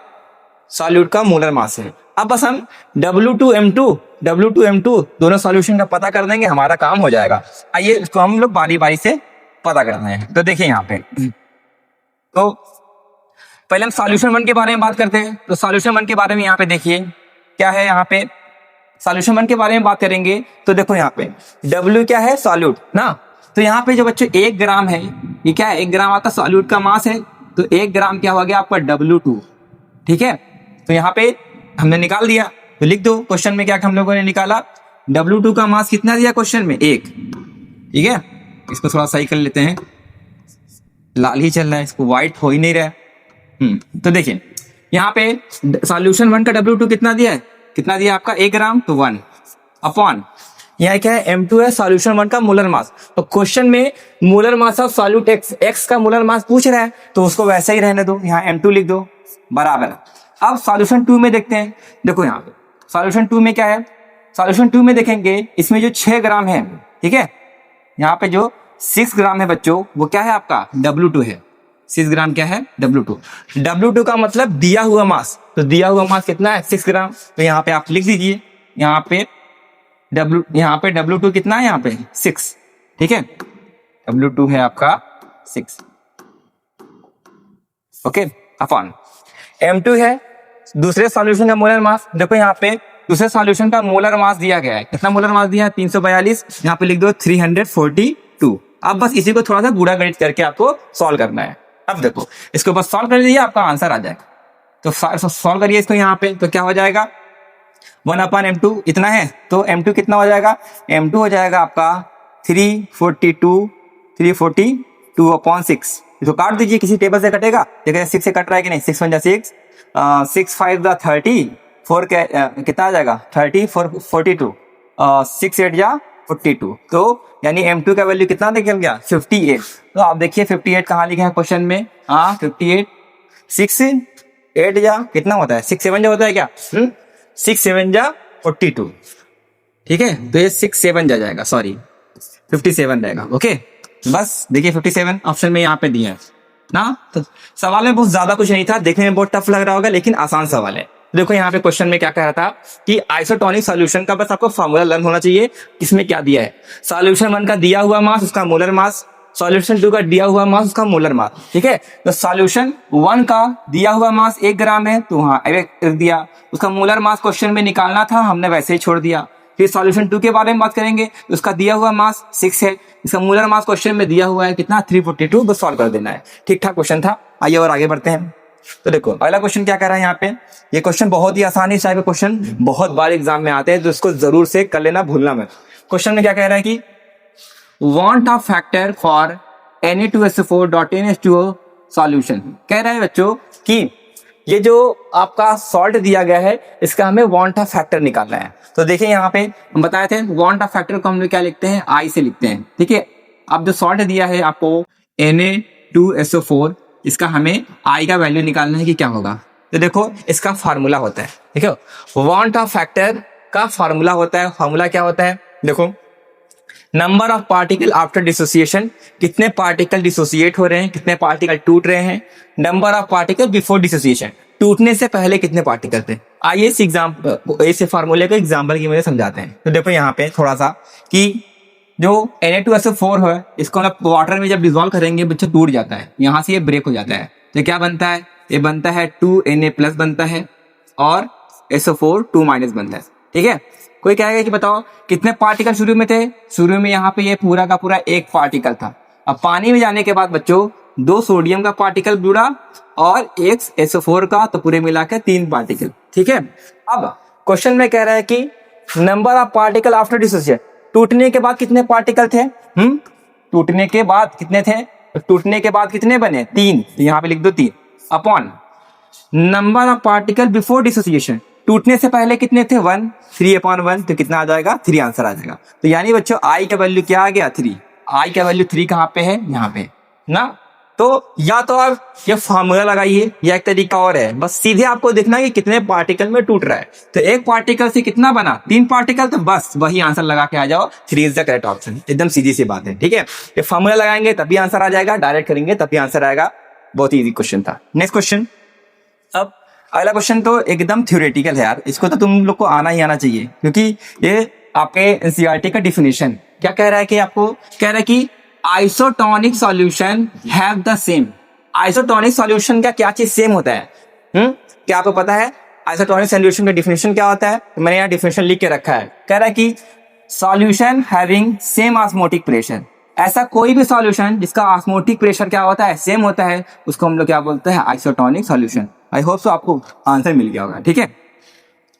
सॉल्यूट का मोलर मास है। अब बस हम W2M2 दोनों सॉल्यूशन का पता कर देंगे, हमारा काम हो जाएगा। आइए इसको हम लोग बारी बारी से पता करना है। तो देखिए यहाँ पे, तो पहले हम सॉल्यूशन 1 के बारे में बात करते हैं। तो सॉल्यूशन 1 के बारे में यहाँ पे देखिए क्या है, यहाँ पे सॉल्यूशन 1 के बारे में बात करेंगे तो देखो यहाँ पे W क्या है, सॉल्यूट ना। तो यहाँ पे जो बच्चों 1 ग्राम है, ये क्या है, 1 ग्राम आपका सॉल्यूट का मास है, तो 1 ग्राम क्या हो गया आपका W2, ठीक है। तो यहाँ पे हमने निकाल दिया, तो लिख दो क्वेश्चन में क्या हम लोगों ने निकाला, W2 का मास कितना दिया क्वेश्चन में, 1, ठीक है। इसको थोड़ा सही कर लेते हैं, लाल ही चल रहा है, इसको व्हाइट हो ही नहीं रहा है। तो देखिए यहाँ पे सॉल्यूशन 1 का W2 कितना दिया है, कितना दिया आपका 1 ग्राम, तो 1 अपॉन यहाँ क्या है, M2 है सॉल्यूशन 1 का मोलर मास। तो क्वेश्चन में molar mass of solute x का मोलर मास पूछ रहा है, तो उसको वैसे ही रहने दो, यहाँ M2 लिख दो बराबर। अब सॉल्यूशन 2 में देखते हैं, देखो यहाँ पे सॉल्यूशन 2 में क्या है, सॉल्यूशन 2 में देखेंगे इसमें जो 6 ग्राम है, ठीक है, यहाँ पे जो 6 ग्राम है बच्चों वो क्या है आपका, W2 है, 6 ग्राम क्या है, W2। W2 का मतलब दिया हुआ मास, तो दिया हुआ मास कितना है, 6 ग्राम। तो यहाँ पे आप लिख दीजिए, यहाँ पे W2 कितना है, यहाँ पे 6, ठीक है। W2 है आपका 6, ओके, अपॉन M2 है दूसरे सॉल्यूशन का मोलर मास। देखो यहाँ पे दूसरे सॉल्यूशन का मोलर मास दिया गया है, कितना मोलर मास दिया है 342, यहाँ पे लिख दो 342। अब बस इसी को थोड़ा सा गुणा गणित करके आपको सॉल्व करना है। अब देखो इसको बस सॉल्व कर दीजिए, आपका आंसर आ जाएगा। तो सॉल्व करिए इसको यहाँ पे, तो क्या हो जाएगा 1/M2 इतना है, तो M2 कितना हो जाएगा, M2 हो जाएगा आपका 342/6। इसको काट दीजिए, किसी टेबल से कटेगा, देखिए 6 से कट रहा है कि नहीं, 6 1 जा 6, 6 5 जा 30, 4 कितना आ जाएगा 30 4 42, 6 8 जा 42। तो यानी M2 का वैल्यू कितना निकल गया 58। तो आप देखिए 58 कहाँ लिखा है क्वेश्चन में, 58, 6 8 जा कितना होता है, 6 7 जा होता है क्या, 6 7 जा 42, ठीक है। तो ये 6 7 जा जाएगा, सॉरी 57 रहेगा। ओके, बस देखिए 57 ऑप्शन में यहाँ पे दिया है ना। तो सवाल में बहुत ज्यादा कुछ नहीं था, देखने में बहुत टफ लग रहा होगा लेकिन आसान सवाल है। देखो यहाँ पे क्वेश्चन में क्या कह रहा था कि आइसोटोनिक सॉल्यूशन का बस आपको फॉर्मूला लर्न होना चाहिए। इसमें क्या दिया है, सॉल्यूशन 1 का दिया हुआ मास उसका मोलर मास, सॉल्यूशन 2 का दिया हुआ मास उसका मोलर मास, ठीक है। तो सॉल्यूशन 1 का दिया हुआ मास 1 ग्राम है, तो वहां एक दिया, उसका मोलर मास क्वेश्चन में निकालना था, हमने वैसे ही छोड़ दिया। फिर सॉल्यूशन 2 के बारे में बात करेंगे, उसका दिया हुआ मास 6 है, इसका मोलर मास क्वेश्चन में दिया हुआ है कितना 342, बस सॉल्व कर देना है। ठीक ठाक क्वेश्चन था। आइए और आगे बढ़ते हैं। तो देखो अगला क्वेश्चन क्या कह रहा है यहाँ पे, ये क्वेश्चन बहुत ही आसान है, इस टाइप के क्वेश्चन बहुत बार एग्जाम में आते हैं, तो इसको जरूर से कर लेना, भूलना मत। क्वेश्चन में क्या कह रहा है कि want a factor for Na2SO4.NH2O solution. कह रहा है बच्चों कि ये जो आपका सॉल्ट दिया गया है इसका हमें वांट अ फैक्टर निकालना है। तो देखिए यहाँ पे हम बताए थे वांट अ फैक्टर को हम लोग क्या लिखते हैं, आई से लिखते हैं, ठीक है। अब जो सॉल्ट दिया है आपको Na2SO4, इसका हमें आई का वैल्यू निकालना है कि क्या होगा। तो देखो इसका फार्मूला होता है, ठीक है, वांट अ फैक्टर का फार्मूला होता है। फार्मूला क्या होता है, देखो number of particle after dissociation, कितने पार्टिकल डिसोसिएट हो रहे हैं, कितने पार्टिकल टूट रहे हैं। Number of particle before dissociation, टूटने से पहले कितने पार्टिकल थे। आइए इस एग्जाम्पल, इस फार्मूले को एग्जाम्पल की वजह समझाते हैं। तो देखो यहाँ पे थोड़ा सा कि जो Na2SO4 है इसको हम वाटर में जब डिजोल्व करेंगे बच्चा टूट जाता है, यहाँ से ये ब्रेक हो जाता है, तो क्या बनता है, ये बनता है 2Na+ बनता है और SO4 2- बनता है, ठीक है। कोई कहेगा कि बताओ कितने पार्टिकल शुरू में थे, शुरू में यहाँ पे ये पूरा का पूरा एक पार्टिकल था। अब पानी में जाने के बाद बच्चों 2 सोडियम का पार्टिकल जुड़ा और 1 SO4 का, तो पूरे मिलाकर 3 पार्टिकल, ठीक है। अब क्वेश्चन में कह रहा है कि number of particle after dissociation, टूटने के बाद कितने पार्टिकल थे, टूटने के बाद कितने थे, टूटने के बाद कितने बने 3, तो यहाँ पे लिख दो 3 upon number of particle before dissociation, टूटने से पहले कितने थे 1, 3/1, तो कितना आ जाएगा 3 आंसर आ जाएगा। तो यानी बच्चों आई का वैल्यू क्या आ गया 3, आई का वैल्यू 3 कहाँ पे है, यहाँ पे ना। तो या तो आप ये फार्मूला लगाइए या एक तरीका और है, बस सीधे आपको देखना है कि कितने पार्टिकल में टूट रहा है। तो एक पार्टिकल से कितना बना 3 पार्टिकल, तो बस वही आंसर लगा के आ जाओ, 3 इज द करेक्ट ऑप्शन। एकदम सीधी सी बात है, ठीक है। ये फार्मूला लगाएंगे तभी आंसर आ जाएगा, डायरेक्ट करेंगे तभी आंसर आएगा। बहुत ईजी क्वेश्चन था। Next question. अब अगला क्वेश्चन तो एकदम थ्योरेटिकल है यार, इसको तो तुम लोग को आना ही आना चाहिए, क्योंकि ये आपके एनसीईआरटी का डिफिनेशन क्या कह रहा है कि आपको कह रहा है कि isotonic solution have the same. Isotonic solution का क्या चीज सेम होता है, क्या आपको पता है आइसोटोनिक सॉल्यूशन का डिफिनेशन क्या होता है। तो मैंने यहाँ डिफिनेशन लिख के रखा है, कह रहा है कि solution having same osmotic pressure, ऐसा कोई भी सॉल्यूशन जिसका ऑस्मोटिक प्रेशर क्या होता है, सेम होता है, उसको हम लोग क्या बोलते हैं, isotonic solution. I hope so आपको आंसर मिल गया होगा, ठीक है।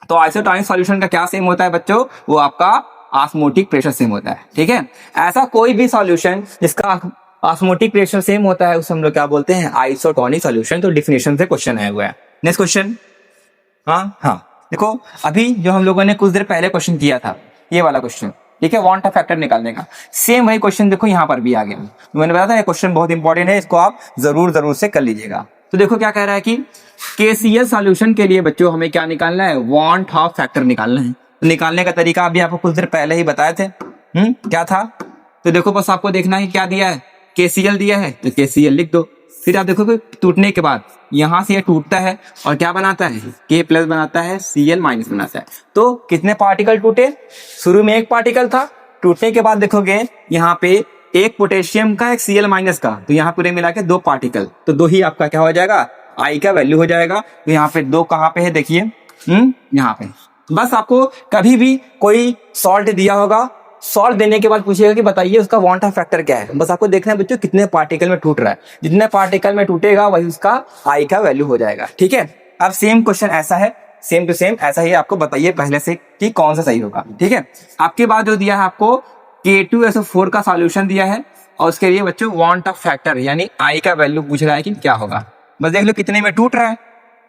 तो आइसोटोनिक सॉल्यूशन का क्या सेम होता है बच्चों, वो आपका ऑस्मोटिक प्रेशर सेम होता है, ठीक है। ऐसा कोई भी सॉल्यूशन जिसका ऑस्मोटिक प्रेशर सेम होता है उसे हम लोग क्या बोलते हैं, आइसोटोनिक सॉल्यूशन। तो डिफिनेशन से क्वेश्चन आया हुआ है। नेक्स्ट क्वेश्चन, हाँ देखो अभी जो हम लोगों ने कुछ देर पहले क्वेश्चन किया था, ये वाला क्वेश्चन, ठीक है, वांट अ फैक्टर निकालने का, सेम वही क्वेश्चन देखो यहाँ पर भी आ गया। तो मैंने बताया था ये क्वेश्चन बहुत इंपॉर्टेंट है, इसको आप जरूर से कर लीजिएगा। तो देखो क्या कह रहा है कि KCl सॉल्यूशन के लिए बच्चों हमें क्या निकालना है, वांट ऑफ फैक्टर निकालना है। तो निकालने का तरीका अभी आपको कुछ देर पहले ही बताए थे, क्या था। तो देखो बस आपको देखना है क्या दिया है, KCl दिया है तो KCl लिख दो। फिर आप देखो टूटने के बाद यहां से ये टूटता है और क्या बनाता है, K+ बनाता है, Cl- बनाता है। तो कितने पार्टिकल टूटे, शुरू में एक पार्टिकल था, टूटने के बाद देखोगे यहाँ पे एक पोटेशियम का एक Cl माइनस का, तो यहाँ पूरे मिला के 2 पार्टिकल, तो 2 ही आपका क्या हो जाएगा, I का वैल्यू हो जाएगा। तो यहाँ पे 2 कहाँ पे है देखिए, यहाँ पे। बस आपको कभी भी कोई सॉल्ट दिया होगा, सॉल्ट देने के बाद पूछेगा कि बताइए उसका वांट ऑफ फैक्टर क्या है, बस आपको देखना है बच्चों कितने पार्टिकल में टूट रहा है, जितने पार्टिकल में टूटेगा वही उसका I का वैल्यू हो जाएगा। ठीक है, अब सेम क्वेश्चन ऐसा है, सेम टू सेम ऐसा ही आपको बताइए पहले से कि कौन सा सही होगा। ठीक है, आपके बाद जो दिया है आपको K2SO4 का सॉल्यूशन दिया है और उसके लिए बच्चों वांट ऑफ फैक्टर यानी I का वैल्यू पूछ रहा है कि क्या होगा। बस देख लो कितने में टूट रहा है,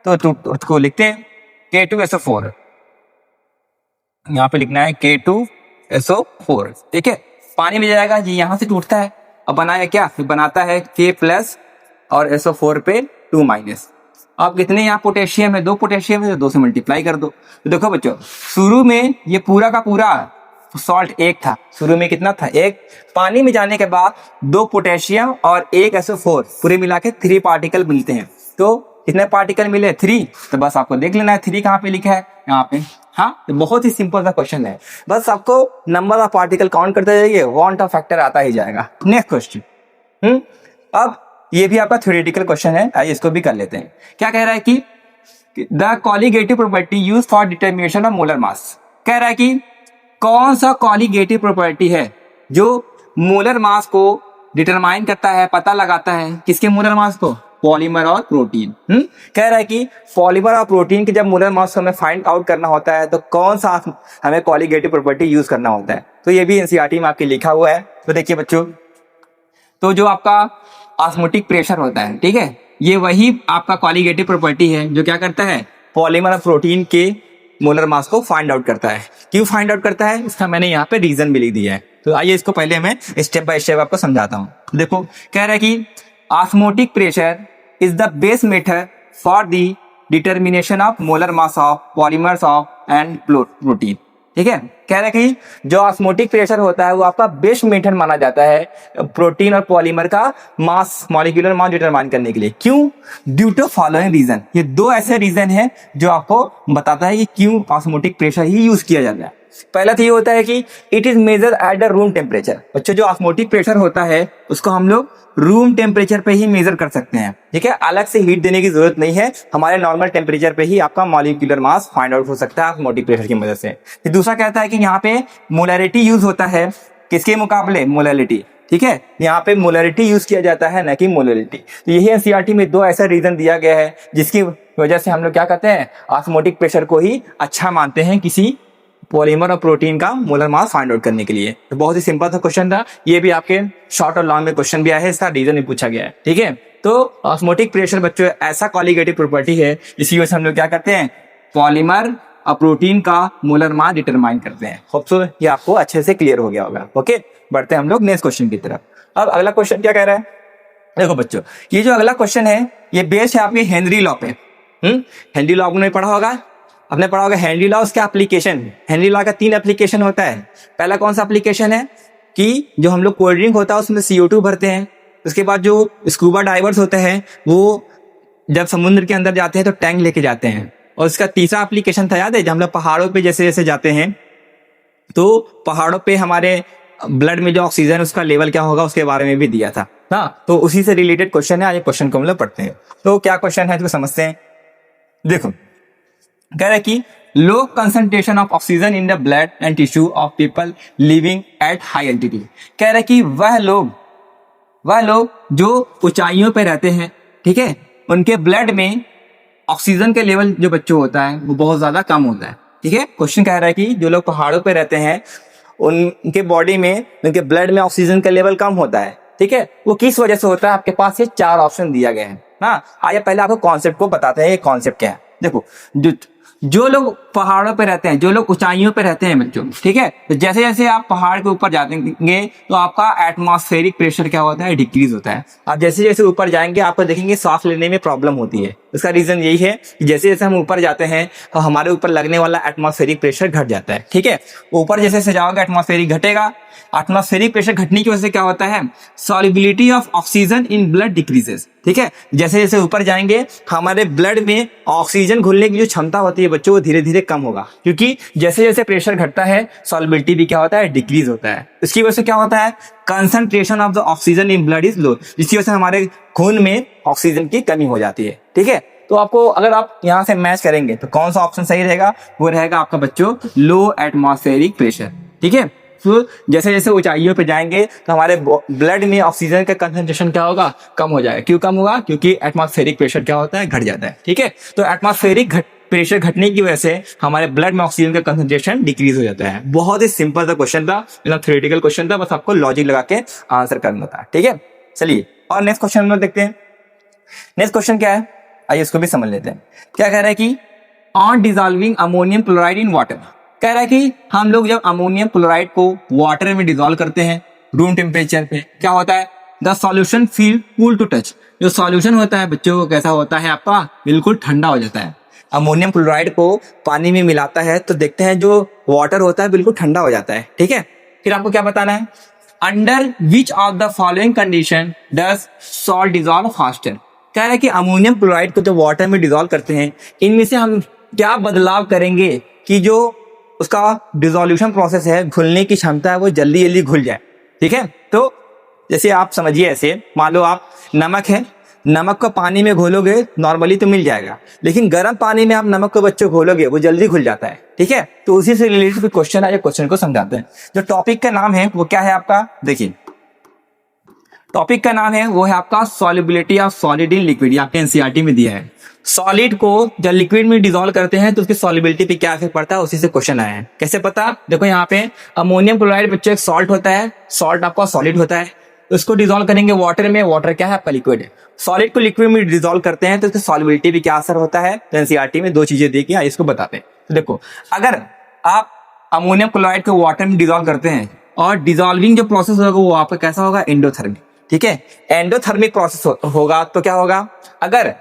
तो उसको लिखते हैं K2SO4, यहाँ पे लिखना है K2SO4। ठीक है, पानी में जाएगा जी, यहाँ से टूटता है, अब बनाया क्या, बनाता है K प्लस और SO4 पे 2 माइनस। अब कितने यहाँ पोटेशियम है, 2 पोटेशियम है, तो 2 से मल्टीप्लाई कर दो। तो देखो बच्चों, शुरू में ये पूरा का पूरा सॉल्ट 1 था, शुरू में कितना था 1, पानी में जाने के बाद 2 पोटेशियम और 1 SO4 पूरे मिला के 3 पार्टिकल मिलते हैं। तो कितने पार्टिकल मिले, 3। तो बस आपको देख लेना है 3 कहाँ पे लिखा है, यहाँ पे। हाँ, तो बहुत ही सिंपल सा क्वेश्चन है, बस आपको नंबर ऑफ पार्टिकल काउंट करते जाइए, वांट ऑफ फैक्टर आता ही जाएगा। Next question. अब ये भी आपका थ्योरेटिकल क्वेश्चन है, आइए इसको भी कर लेते हैं। क्या कह रहा है कि the colligative property use for determination of molar mass, कह रहा है कि कौन सा कॉलीगेटिव प्रॉपर्टी है जो मोलर मास को डिटरमाइन करता है, पता लगाता है, किसके मोलर मास को, पॉलीमर और प्रोटीन। कह रहा है कि पॉलीमर और प्रोटीन के जब मोलर मास हमें फाइंड आउट करना होता है तो कौन सा हमें कॉलीगेटिव प्रॉपर्टी यूज करना होता है। तो ये भी एनसीईआरटी में आपके लिखा हुआ है। तो देखिए बच्चों, तो जो आपका ऑस्मोटिक प्रेशर होता है, ठीक है, ये वही आपका कॉलीगेटिव प्रॉपर्टी है जो क्या करता है, पॉलीमर और प्रोटीन के मोलर मास को फाइंड आउट करता है। क्यों फाइंड आउट करता है, इसका मैंने यहाँ पे रीजन भी लिख दिया है। तो आइए इसको पहले मैं स्टेप बाय स्टेप आपको समझाता हूँ। देखो, कह रहा है कि osmotic pressure is the best method for the determination of molar mass of polymers of and protein. ठीक है, कह रहा है कि जो ऑस्मोटिक प्रेशर होता है वो आपका बेस्ट मेथड माना जाता है प्रोटीन और पॉलीमर का मास, मॉलिक्यूलर मास डिटरमाइन करने के लिए। क्यों, ड्यू टू फॉलोइंग रीजन, ये 2 ऐसे रीजन है जो आपको बताता है कि क्यों ऑस्मोटिक प्रेशर ही यूज किया जाता है। पहला तो ये होता है कि it is measure at the room temperature. बच्चों, जो ऑस्मोटिक प्रेशर होता है उसको हम लोग रूम टेम्परेचर पे ही मेजर कर सकते हैं। ठीक है, अलग से हीट देने की जरूरत नहीं है, हमारे नॉर्मल टेम्परेचर पे ही आपका मॉलिक्यूलर मास फाइंड आउट हो सकता है ऑस्मोटिक प्रेशर की मदद से। फिर दूसरा कहता है कि यहाँ पे मोलैरिटी यूज होता है, किसके मुकाबले, मोलैरिटी। ठीक है, यहाँ पे मोलैरिटी यूज किया जाता है, न कि मोलैरिटी। तो यही एनसीईआरटी में 2 ऐसा रीजन दिया गया है जिसकी वजह से हम लोग क्या कहते हैं, ऑस्मोटिक प्रेशर को ही अच्छा मानते हैं किसी पॉलीमर और प्रोटीन का मोलर मास फाइंड आउट करने के लिए। तो बहुत ही सिंपल सा क्वेश्चन था, ये भी आपके शॉर्ट और लॉन्ग में क्वेश्चन भी आया है, इसका रीजन भी पूछा गया है। ठीक है, तो ऑस्मोटिक प्रेशर बच्चों ऐसा कॉलीगेटिव प्रॉपर्टी है जिसकी वजह से हम लोग क्या करते हैं, पॉलीमर और प्रोटीन का मोलर मास डिटरमाइन करते हैं। होप सो ये आपको अच्छे से क्लियर हो गया होगा। ओके, बढ़ते हैं हम लोग नेक्स्ट क्वेश्चन की तरफ। अब अगला क्वेश्चन क्या कह रहा है, देखो बच्चों, ये जो अगला क्वेश्चन है ये बेस्ड है आपके हेनरी लॉ पे। हेनरी लॉ आपने पढ़ा होगा, आपने पढ़ा होगा हेनरी लॉ, उसका एप्लीकेशन। हेनरी लॉ का 3 एप्लीकेशन होता है। पहला कौन सा एप्लीकेशन है कि जो हम लोग कोल्ड ड्रिंक होता है उसमें CO2 भरते हैं, उसके बाद जो स्कूबा डाइवर्स होते हैं वो जब समुद्र के अंदर जाते हैं तो टैंक लेके जाते हैं। और उसका तीसरा एप्लीकेशन था, याद है, जब हम लोग पहाड़ों पे जैसे जैसे जाते हैं तो पहाड़ों पे हमारे ब्लड में जो ऑक्सीजन उसका लेवल क्या होगा उसके बारे में भी दिया था ना। तो उसी से रिलेटेड क्वेश्चन है, आज क्वेश्चन को हम लोग पढ़ते हैं। तो क्या क्वेश्चन है इसको समझते हैं। देखो, कह रहा है कि low concentration of oxygen in the blood and tissue of people living at high altitude. कह रहा है कि वह लोग जो ऊंचाइयों पे रहते हैं, ठीक है, उनके ब्लड में ऑक्सीजन के लेवल जो बच्चों होता है वो बहुत ज्यादा कम होता है। ठीक है, क्वेश्चन कह रहा है कि जो लोग पहाड़ों पे रहते हैं उनके बॉडी में, उनके ब्लड में ऑक्सीजन का लेवल कम होता है। ठीक है, वो किस वजह से होता है, आपके पास ये 4 ऑप्शन दिया गया है ना। आइए पहले आपको कॉन्सेप्ट को बताते हैं, ये कॉन्सेप्ट क्या है। देखो, जो लोग पहाड़ों पे रहते हैं, जो लोग ऊंचाइयों पे रहते हैं बच्चों, ठीक है, तो जैसे जैसे आप पहाड़ के ऊपर जाएंगे तो आपका एटमॉस्फेरिक प्रेशर क्या होता है, डिक्रीज होता है। आप जैसे जैसे ऊपर जाएंगे आपको देखेंगे सांस लेने में प्रॉब्लम होती है। उसका रीजन यही है कि जैसे जैसे हम ऊपर जाते हैं तो हमारे ऊपर लगने वाला एटमॉस्फेरिक प्रेशर घट जाता है। ठीक है, ऊपर जैसे जैसे जाओगे एटमॉस्फेरिक घटेगा। एटमॉस्फेरिक प्रेशर घटने की वजह से क्या होता है, solubility of oxygen in blood decreases. ठीक है, जैसे जैसे ऊपर जाएंगे हमारे ब्लड में ऑक्सीजन घुलने की जो क्षमता होती है बच्चों वो धीरे धीरे कम होगा, क्योंकि जैसे जैसे प्रेशर घटता है सॉल्युबिलिटी भी क्या होता है, डिक्रीज होता है। इसकी वजह से क्या होता है, concentration of the oxygen in blood is low, जिसकी वजह से हमारे खून में ऑक्सीजन की कमी हो जाती है। ठीक है, तो आपको अगर आप यहाँ से मैच करेंगे तो कौन सा ऑप्शन सही रहेगा, वो रहेगा आपका बच्चों लो एटमॉस्फेरिक प्रेशर। ठीक है, तो जैसे जैसे ऊंचाइयों पे जाएंगे तो हमारे ब्लड में ऑक्सीजन का कंसंट्रेशन क्या होगा, कम हो जाएगा। क्यों कम होगा, क्योंकि एटमॉस्फेरिक प्रेशर क्या होता है, घट जाता है। ठीक है, तो एटमॉस्फेरिक प्रेशर घटने की वजह से हमारे ब्लड में ऑक्सीजन का कंसंट्रेशन डिक्रीज हो जाता है। बहुत ही सिंपल सा क्वेश्चन था, मतलब थ्योरेटिकल क्वेश्चन था, बस आपको लॉजिक लगा के आंसर करना था। ठीक है, चलिए और नेक्स्ट क्वेश्चन में देखते हैं। नेक्स्ट क्वेश्चन क्या है, आइए इसको भी समझ लेते हैं। क्या कह रहा है कि on dissolving ammonium chloride in water, कह रहा है कि हम लोग जब अमोनियम क्लोराइड को वाटर में डिसॉल्व करते हैं रूम टेम्परेचर पे, क्या होता है, the solution feel cool to touch. जो सॉल्यूशन होता है बच्चों को कैसा होता है, आपका बिल्कुल ठंडा हो जाता है। अमोनियम क्लोराइड को पानी में मिलाता है तो देखते हैं जो वाटर होता है बिल्कुल ठंडा हो जाता है। ठीक है, फिर आपको क्या बताना है, under which of the following condition does salt dissolve faster. कह रहा है कि अमोनियम क्लोराइड को जब वाटर में डिसॉल्व करते हैं इनमें से हम क्या बदलाव करेंगे कि जो उसका डिसोल्यूशन प्रोसेस है, घुलने की क्षमता है, वो जल्दी जल्दी घुल जाए। ठीक है, तो जैसे आप समझिए, ऐसे मान लो आप नमक है, नमक को पानी में घोलोगे नॉर्मली तो मिल जाएगा, लेकिन गर्म पानी में आप नमक को बच्चों घोलोगे वो जल्दी घुल जाता है। ठीक है, तो उसी से रिलेटेड क्वेश्चन है, क्वेश्चन को समझाते हैं। जो टॉपिक का नाम है वो क्या है आपका, देखिए टॉपिक का नाम है वो है आपका solubility of solid in liquid. आपके एनसीईआरटी में दिया है, सॉलिड को जब लिक्विड में डिसॉल्व करते हैं तो उसकी सॉल्युबिलिटी पे क्या इफेक्ट पड़ता है, उसी से क्वेश्चन आया है। कैसे पता, देखो यहाँ पे अमोनियम क्लोराइड बच्चों एक सॉल्ट होता है, सॉल्ट आपका सॉलिड होता है, उसको डिसॉल्व करेंगे वाटर में, वाटर क्या है आपका लिक्विड है। सॉलिड को लिक्विड में डिसॉल्व करते हैं तो उसकी सॉल्युबिलिटी पे क्या असर होता है, तो एनसीईआरटी में दो चीजें दी गई, इसको बताते हैं। तो देखो अगर आप अमोनियम क्लोराइड को वाटर में डिसॉल्व करते हैं और डिसॉल्विंग जो प्रोसेस होगा वो आपका कैसा होगा, एंडोथर्मिक। ठीक है, एंडोथर्मिक प्रोसेस होगा तो क्या होगा, अगर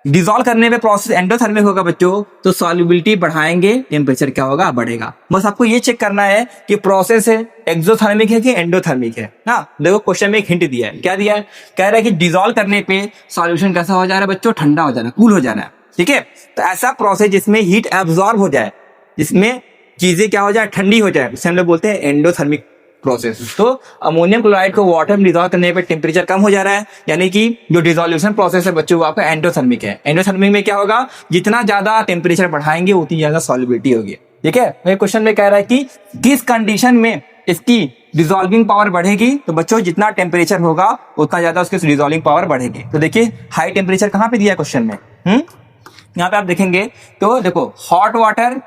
डिसॉल्व करने पे प्रोसेस एंडोथर्मिक होगा बच्चों तो सॉल्युबिलिटी बढ़ाएंगे, टेम्परेचर क्या होगा, बढ़ेगा। बस आपको ये चेक करना है कि प्रोसेस है एक्सोथर्मिक है कि एंडोथर्मिक है ना। देखो क्वेश्चन में एक हिंट दिया है, क्या दिया है, कह रहा है कि डिसॉल्व करने पे सॉल्यूशन कैसा हो जा रहा है बच्चों, ठंडा हो जा रहा है, कूल हो जा रहा है। ठीक है, तो ऐसा प्रोसेस जिसमें हीट एब्जॉर्ब हो जाए, जिसमें चीजें क्या हो जाए, ठंडी हो जाए, उसे हम लोग बोलते हैं एंडोथर्मिक प्रोसेस। तो अमोनियम क्लोराइड को वाटर में डिसॉल्व करने पे टेम्परेचर कम हो जा रहा है, यानी कि जो डिसोल्यूशन प्रोसेस है बच्चों वो आपका एंडोथर्मिक है। एंडोथर्मिक में क्या होगा, जितना ज्यादा टेम्परेचर बढ़ाएंगे उतनी ज्यादा सॉल्युबिलिटी होगी। ठीक है, मेरे क्वेश्चन में कह रहा है कि किस कंडीशन में इसकी डिसॉल्विंग पावर बढ़ेगी, तो बच्चों जितना टेम्परेचर होगा उतना ज्यादा उसकी डिसॉल्विंग पावर बढ़ेगी। तो देखिए हाई टेम्परेचर कहाँ पे दिया है क्वेश्चन में, यहाँ पे आप देखेंगे तो देखो हॉट वाटर,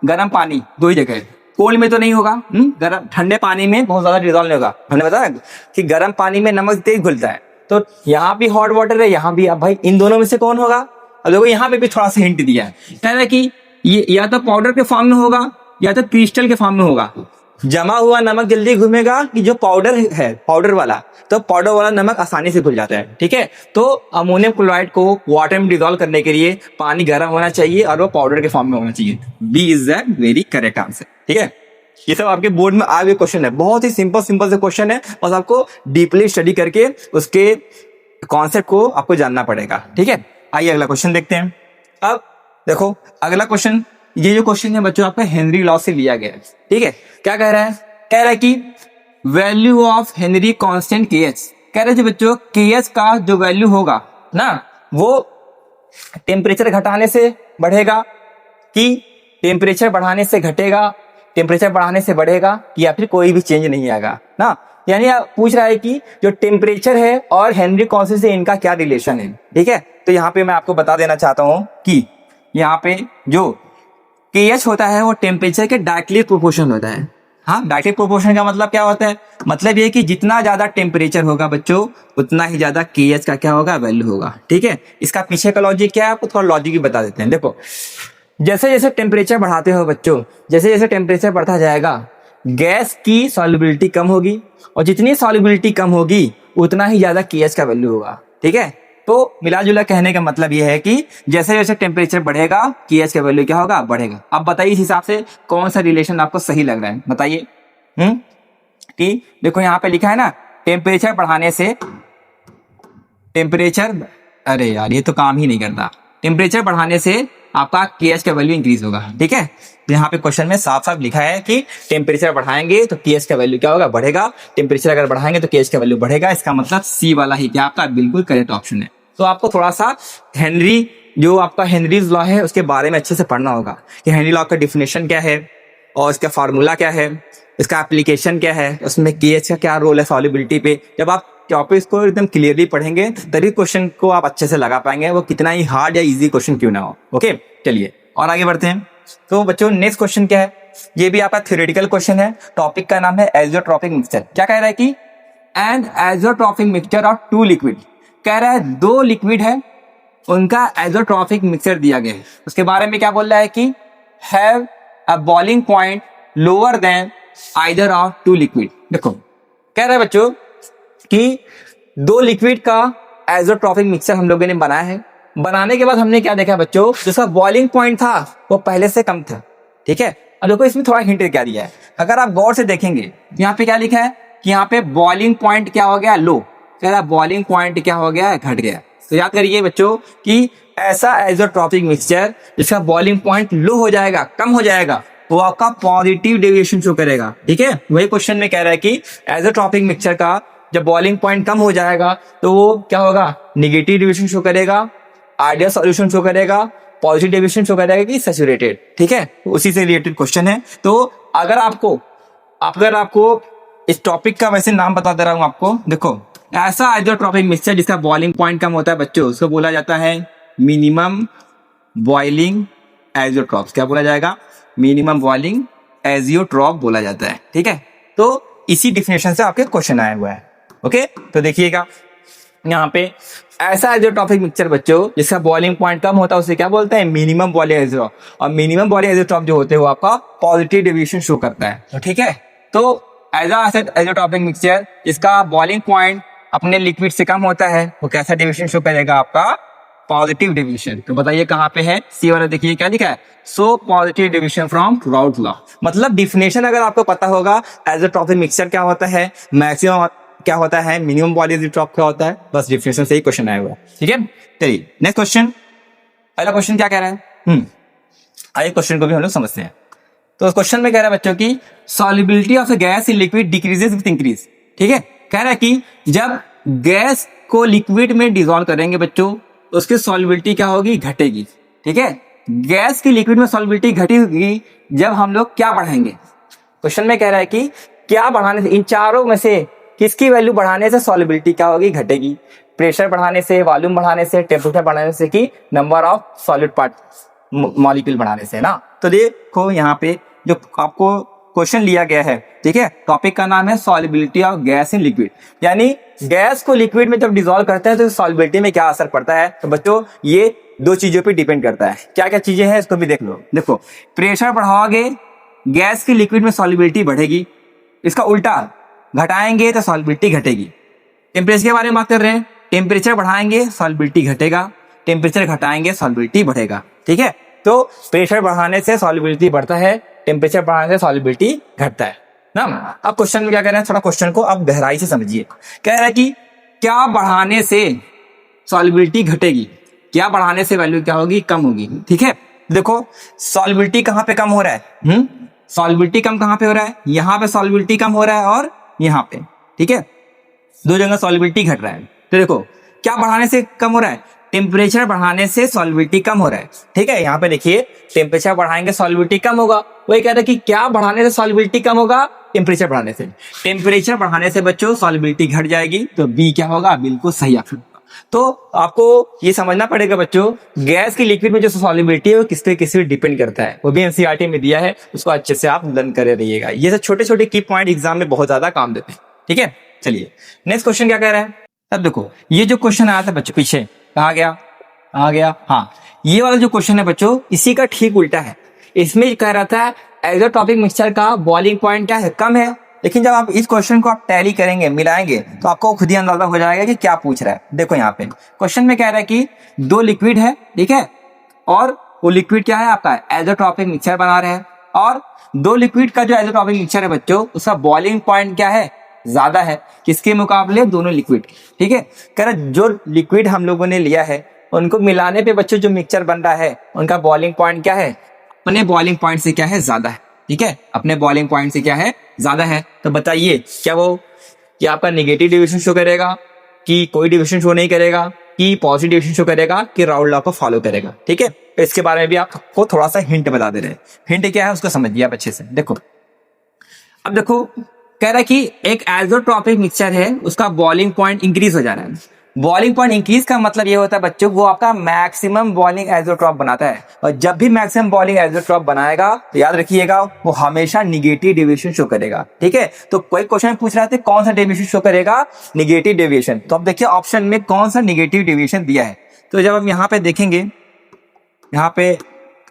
गर्म पानी दो ही जगह है, कोल्ड में तो नहीं होगा, गर्म ठंडे पानी में बहुत ज्यादा डिसॉल्व नहीं होगा। हमने बताया कि गर्म पानी में नमक तेज घुलता है, तो यहाँ भी हॉट वाटर है, यहाँ भी। अब भाई इन दोनों में से कौन होगा, अब देखो यहाँ पे भी थोड़ा सा हिंट दिया है, कह रहा है कि ये या तो पाउडर के फॉर्म में होगा या तो क्रिस्टल के फॉर्म में होगा। जमा हुआ नमक जल्दी घूमेगा कि जो पाउडर है, पाउडर वाला, तो पाउडर वाला नमक आसानी से घुल जाता है। ठीक है, तो अमोनियम क्लोराइड को वाटर में डिसॉल्व करने के लिए पानी गर्म होना चाहिए और वो पाउडर के फॉर्म में होना चाहिए। B is the very correct answer. ठीक है, ये सब आपके बोर्ड में आगे क्वेश्चन है, बहुत ही सिंपल से क्वेश्चन है, बस आपको डीपली स्टडी करके उसके कॉन्सेप्ट को आपको जानना पड़ेगा। ठीक है, आइए अगला क्वेश्चन देखते हैं। अब देखो अगला क्वेश्चन, ये जो क्वेश्चन है बच्चों आपका हेनरी लॉ से लिया गया है। ठीक है, क्या कह रहा है, कह रहा है कि value of Henry constant KH. कह रहे थे बच्चों केएच का जो वैल्यू होगा ना वो टेम्परेचर घटाने से बढ़ेगा कि टेम्परेचर बढ़ाने से घटेगा, टेम्परेचर बढ़ाने से बढ़ेगा, या फिर कोई भी चेंज नहीं आएगा ना। यानी आप पूछ रहा है कि जो टेम्परेचर है और हेनरी कांस्टेंट से इनका क्या रिलेशन है। ठीक है, तो यहाँ पे मैं आपको बता देना चाहता हूँ कि यहाँ पे जो केएच होता है वो टेम्परेचर के डायरेक्टली प्रोपोर्शन होता है। हाँ, डायरेक्टली प्रोपोर्शन का मतलब क्या होता है, मतलब ये कि जितना ज्यादा टेम्परेचर होगा बच्चों उतना ही ज्यादा केएच का क्या होगा, वैल्यू होगा। ठीक है, इसका पीछे का लॉजिक क्या है आपको थोड़ा लॉजिक भी बता देते हैं। देखो जैसे जैसे टेम्परेचर बढ़ाते हो बच्चों, जैसे जैसे टेम्परेचर बढ़ता जाएगा गैस की सॉल्युबिलिटी कम होगी, और जितनी सॉल्युबिलिटी कम होगी उतना ही ज्यादा केएच का वैल्यू होगा। ठीक है, तो मिला जुला कहने का मतलब यह है कि जैसे जैसे टेम्परेचर बढ़ेगा KH का वैल्यू क्या होगा, बढ़ेगा। अब बताइए इस हिसाब से कौन सा रिलेशन आपको सही लग रहा है, बताइए। कि देखो यहाँ पे लिखा है ना, टेम्परेचर बढ़ाने से अरे यार ये तो काम ही नहीं करता। टेम्परेचर बढ़ाने से आपका KH का वैल्यू इंक्रीज होगा, ठीक है। तो यहाँ पे क्वेश्चन में साफ साफ लिखा है कि टेम्परेचर बढ़ाएंगे तो KH का वैल्यू क्या होगा, बढ़ेगा। टेम्परेचर अगर बढ़ाएंगे तो KH का वैल्यू बढ़ेगा। इसका मतलब सी वाला ही क्या आपका बिल्कुल करेक्ट ऑप्शन है। तो आपको थोड़ा सा हेनरी, जो आपका हेनरीज लॉ है उसके बारे में अच्छे से पढ़ना होगा कि हेनरी लॉ का डिफिनेशन क्या है और इसका फार्मूला क्या है, इसका एप्लीकेशन क्या है, उसमें KH का क्या रोल है सॉल्युबिलिटी पे। जब आप टॉपिक को एकदम क्लियरली पढ़ेंगे तभी क्वेश्चन को आप अच्छे से लगा पाएंगे, वो कितना ही हार्ड या इजी क्वेश्चन क्यों ना हो। ओके चलिए और आगे बढ़ते हैं। तो बच्चों नेक्स्ट क्वेश्चन क्या है, ये भी आपका थ्योरेटिकल क्वेश्चन है। टॉपिक का नाम है आइसोट्रोपिक मिक्सचर। क्या कह रहा है कि and isotropic mixture of two liquid, कह रहा है दो लिक्विड है उनका आइसोट्रोपिक मिक्सचर दिया गया है। उसके बारे में क्या बोल रहा है कि have a boiling point lower than either of two liquid. देखो कह रहा है बच्चों कि दो लिक्विड का आइसोट्रोपिक मिक्सचर हम लोगों ने बनाया है। बनाने के बाद हमने क्या देखा बच्चों, जिसका बॉइलिंग पॉइंट था वो पहले से कम था, ठीक है। अब देखो इसमें थोड़ा हिंट क्या दिया है, अगर आप गौर से देखेंगे यहाँ पे क्या लिखा है कि यहाँ पे बॉइलिंग पॉइंट क्या हो गया, लो। कह रहा बॉइलिंग पॉइंट क्या हो गया, घट गया। तो याद करिए बच्चों कि ऐसा आइसोट्रोपिक मिक्सचर जिसका बॉइलिंग पॉइंट लो हो जाएगा, कम हो जाएगा, वो आपका पॉजिटिव डेविएशन शो करेगा, ठीक है। वही क्वेश्चन में कह रहा है कि आइसोट्रोपिक मिक्सचर का जब बॉइलिंग पॉइंट कम हो जाएगा तो वो क्या होगा, निगेटिव डेविएशन शो करेगा, आइडियल सॉल्यूशन शो करेगा, पॉजिटिव डेविएशन शो करेगा कि सैचुरेटेड, ठीक है। उसी से रिलेटेड क्वेश्चन है। तो अगर आपको इस टॉपिक का वैसे नाम बता दे रहा हूं आपको, देखो ऐसा आइसोट्रोपिक मिक्सचर जिसका बॉइलिंग पॉइंट कम होता है बच्चों, उसको बोला जाता है मिनिमम बॉइलिंग आइसोट्रोप। क्या बोला जाएगा, मिनिमम बॉइलिंग आइसोट्रोप बोला जाता है, ठीक है। तो इसी डिफिनेशन से आपके क्वेश्चन आया हुआ है। ओके तो देखिएगा यहाँ पे ऐसा आइसोट्रोपिक मिक्सचर बच्चों जिसका बॉइलिंग पॉइंट कम होता है उसे क्या बोलते हैं, मिनिमम बॉइलिंग आइसोट्रोप। और मिनिमम बॉइलिंग आइसोट्रोप जो होते हैं वो आपका पॉजिटिव डेविएशन शो करता है, तो ठीक है। तो ऐसा आइसोट्रोपिक मिक्सचर जिसका बॉइलिंग पॉइंट अपने लिक्विड से कम होता है वो कैसा डेविएशन शो करेगा, आपका पॉजिटिव डेविएशन। तो बताइए कहाँ पे है, सी वाला देखिए क्या लिखा है, so positive deviation from राउथ law. मतलब डिफिनेशन अगर आपको पता होगा आइसोट्रोपिक मिक्सचर क्या होता है, मैक्सिमम क्या होता है, मिनिमम बॉइलिंग आइसोट्रोप क्या होता है, बस डिफिनेशन से ही क्वेश्चन आया हुआ है, ठीक है। चलिए नेक्स्ट क्वेश्चन, पहला क्वेश्चन क्या कह रहा है, आइए क्वेश्चन को भी हम लोग समझते हैं। तो क्वेश्चन में कह रहा है बच्चों की solubility of gas in liquid decreases with increase, ठीक है। कह रहा है कि जब गैस को लिक्विड में डिसॉल्व करेंगे बच्चों तो उसकी सॉल्युबिलिटी क्या होगी, घटेगी, ठीक है। गैस की लिक्विड में सॉल्युबिलिटी घटेगी जब हम लोग क्या बढ़ाएंगे। क्वेश्चन में कह रहा है कि क्या बढ़ाने से, इन चारों में से किसकी वैल्यू बढ़ाने से सॉल्युबिलिटी क्या होगी, घटेगी। प्रेशर बढ़ाने से, वॉल्यूम बढ़ाने से, टेम्परेचर बढ़ाने से कि number of solid part molecule बढ़ाने से ना। तो देखो यहाँ पे जो आपको क्वेश्चन लिया गया है, ठीक है, टॉपिक का नाम है solubility of gas in liquid, यानी गैस को लिक्विड में जब डिसॉल्व करते हैं तो सॉल्युबिलिटी में क्या असर पड़ता है। तो बच्चों ये दो चीजों पे डिपेंड करता है, क्या क्या चीजें हैं इसको भी देख लो। देखो प्रेशर बढ़ाओगे गैस की लिक्विड में सॉल्युबिलिटी बढ़ेगी, इसका उल्टा घटाएंगे तो सॉल्युबिलिटी घटेगी। टेम्परेचर के बारे में बात कर रहे हैं, टेम्परेचर बढ़ाएंगे सॉल्युबिलिटी घटेगा, टेम्परेचर घटाएंगे सॉल्युबिलिटी बढ़ेगा, ठीक है। तो प्रेशर बढ़ाने से सॉल्युबिलिटी बढ़ता है, टेम्परेचर बढ़ाने से सॉल्युबिलिटी घटता है ना। अब क्वेश्चन में क्या कह रहे हैं, थोड़ा क्वेश्चन को आप गहराई से समझिए। कह रहा है कि क्या बढ़ाने से सॉल्युबिलिटी घटेगी, क्या बढ़ाने से वैल्यू क्या होगी, कम होगी, ठीक है। देखो सॉल्युबिलिटी कहाँ पे कम हो रहा है, सॉल्युबिलिटी कम कहाँ पे हो रहा है, यहाँ पे सॉल्युबिलिटी कम हो रहा है और यहाँ पे, ठीक है, दो जगह सॉल्युबिलिटी घट रहा है। तो देखो क्या बढ़ाने से कम हो रहा है, टेम्परेचर बढ़ाने से सॉल्युबिलिटी कम हो रहा है, ठीक है। यहाँ पे देखिए टेम्परेचर बढ़ाएंगे सॉल्युबिलिटी कम होगा, वही कह रहा है कि क्या बढ़ाने से सॉल्युबिलिटी कम होगा, टेम्परेचर बढ़ाने से। टेम्परेचर बढ़ाने से बच्चों सॉल्युबिलिटी घट जाएगी, तो बी क्या होगा, बिल्कुल सही ऑप्शन। तो आपको ये समझना पड़ेगा बच्चों गैस की लिक्विड में जो सॉल्युबिलिटी है वो किस पे डिपेंड करता है, वो भी एनसीईआरटी में दिया है, उसको अच्छे से आप लर्न करे रहिएगा। ये सब छोटे छोटे की पॉइंट एग्जाम में बहुत ज्यादा काम देते हैं, ठीक है। चलिए नेक्स्ट क्वेश्चन क्या कह रहा है। अब देखो ये जो क्वेश्चन आया था बच्चों पीछे, कहाँ गया, हाँ ये वाला जो क्वेश्चन है बच्चों इसी का ठीक उल्टा है। इसमें कह रहा था आइसोट्रोपिक मिक्सचर का बॉइलिंग पॉइंट क्या है, कम है, लेकिन जब आप इस क्वेश्चन को आप टैली करेंगे, मिलाएंगे, तो आपको खुद ही अंदाजा हो जाएगा कि क्या पूछ रहा है। देखो यहाँ पे क्वेश्चन में कह रहा है कि दो लिक्विड है, ठीक है, और वो लिक्विड क्या है आपका एजोट्रॉपिक मिक्सचर बना रहे हैं, और दो लिक्विड का जो एजोट्रॉपिक मिक्सचर है बच्चों, उसका बॉइलिंग पॉइंट क्या है, ज्यादा है किसके मुकाबले, दोनों लिक्विड। ठीक है, कह रहा जो लिक्विड हम लोगों ने लिया है उनको मिलाने पे बच्चों जो मिक्सचर बन रहा है उनका बॉइलिंग पॉइंट क्या है, अपने बॉइलिंग पॉइंट से क्या है, ज्यादा है। ठीक है, अपने बॉइलिंग पॉइंट से क्या है, ज्यादा है। तो बताइए क्या वो कि आपका नेगेटिव डिविजन शो करेगा, कि कोई डिविजन शो नहीं करेगा, कि पॉजिटिव डिविजन शो करेगा, कि राउल्ट लॉ को फॉलो करेगा। ठीक है, तो इसके बारे में भी आपको थोड़ा सा हिंट बता दे रहे हैं। हिंट क्या है उसको समझिए आप अच्छे से। देखो अब देखो कह रहा है कि एक एजोट्रॉपिक मिक्सचर है, उसका बॉइलिंग पॉइंट इंक्रीज हो जा रहा है। बॉइलिंग पॉइंट इंक्रीज का मतलब ये होता है बच्चों, वो आपका मैक्सिमम बॉइलिंग एजोट्रॉप बनाता है, और जब भी मैक्सिमम बॉइलिंग एजोट्रॉप बनाएगा तो याद रखिएगा वो हमेशा निगेटिव डेविएशन शो करेगा। ठीक है, तो कोई क्वेश्चन पूछ रहा था कौन सा डेविएशन शो करेगा, निगेटिव डेविएशन। तो अब देखिए ऑप्शन में कौन सा निगेटिव डेविएशन दिया है। तो जब हम यहाँ पे देखेंगे, यहाँ पे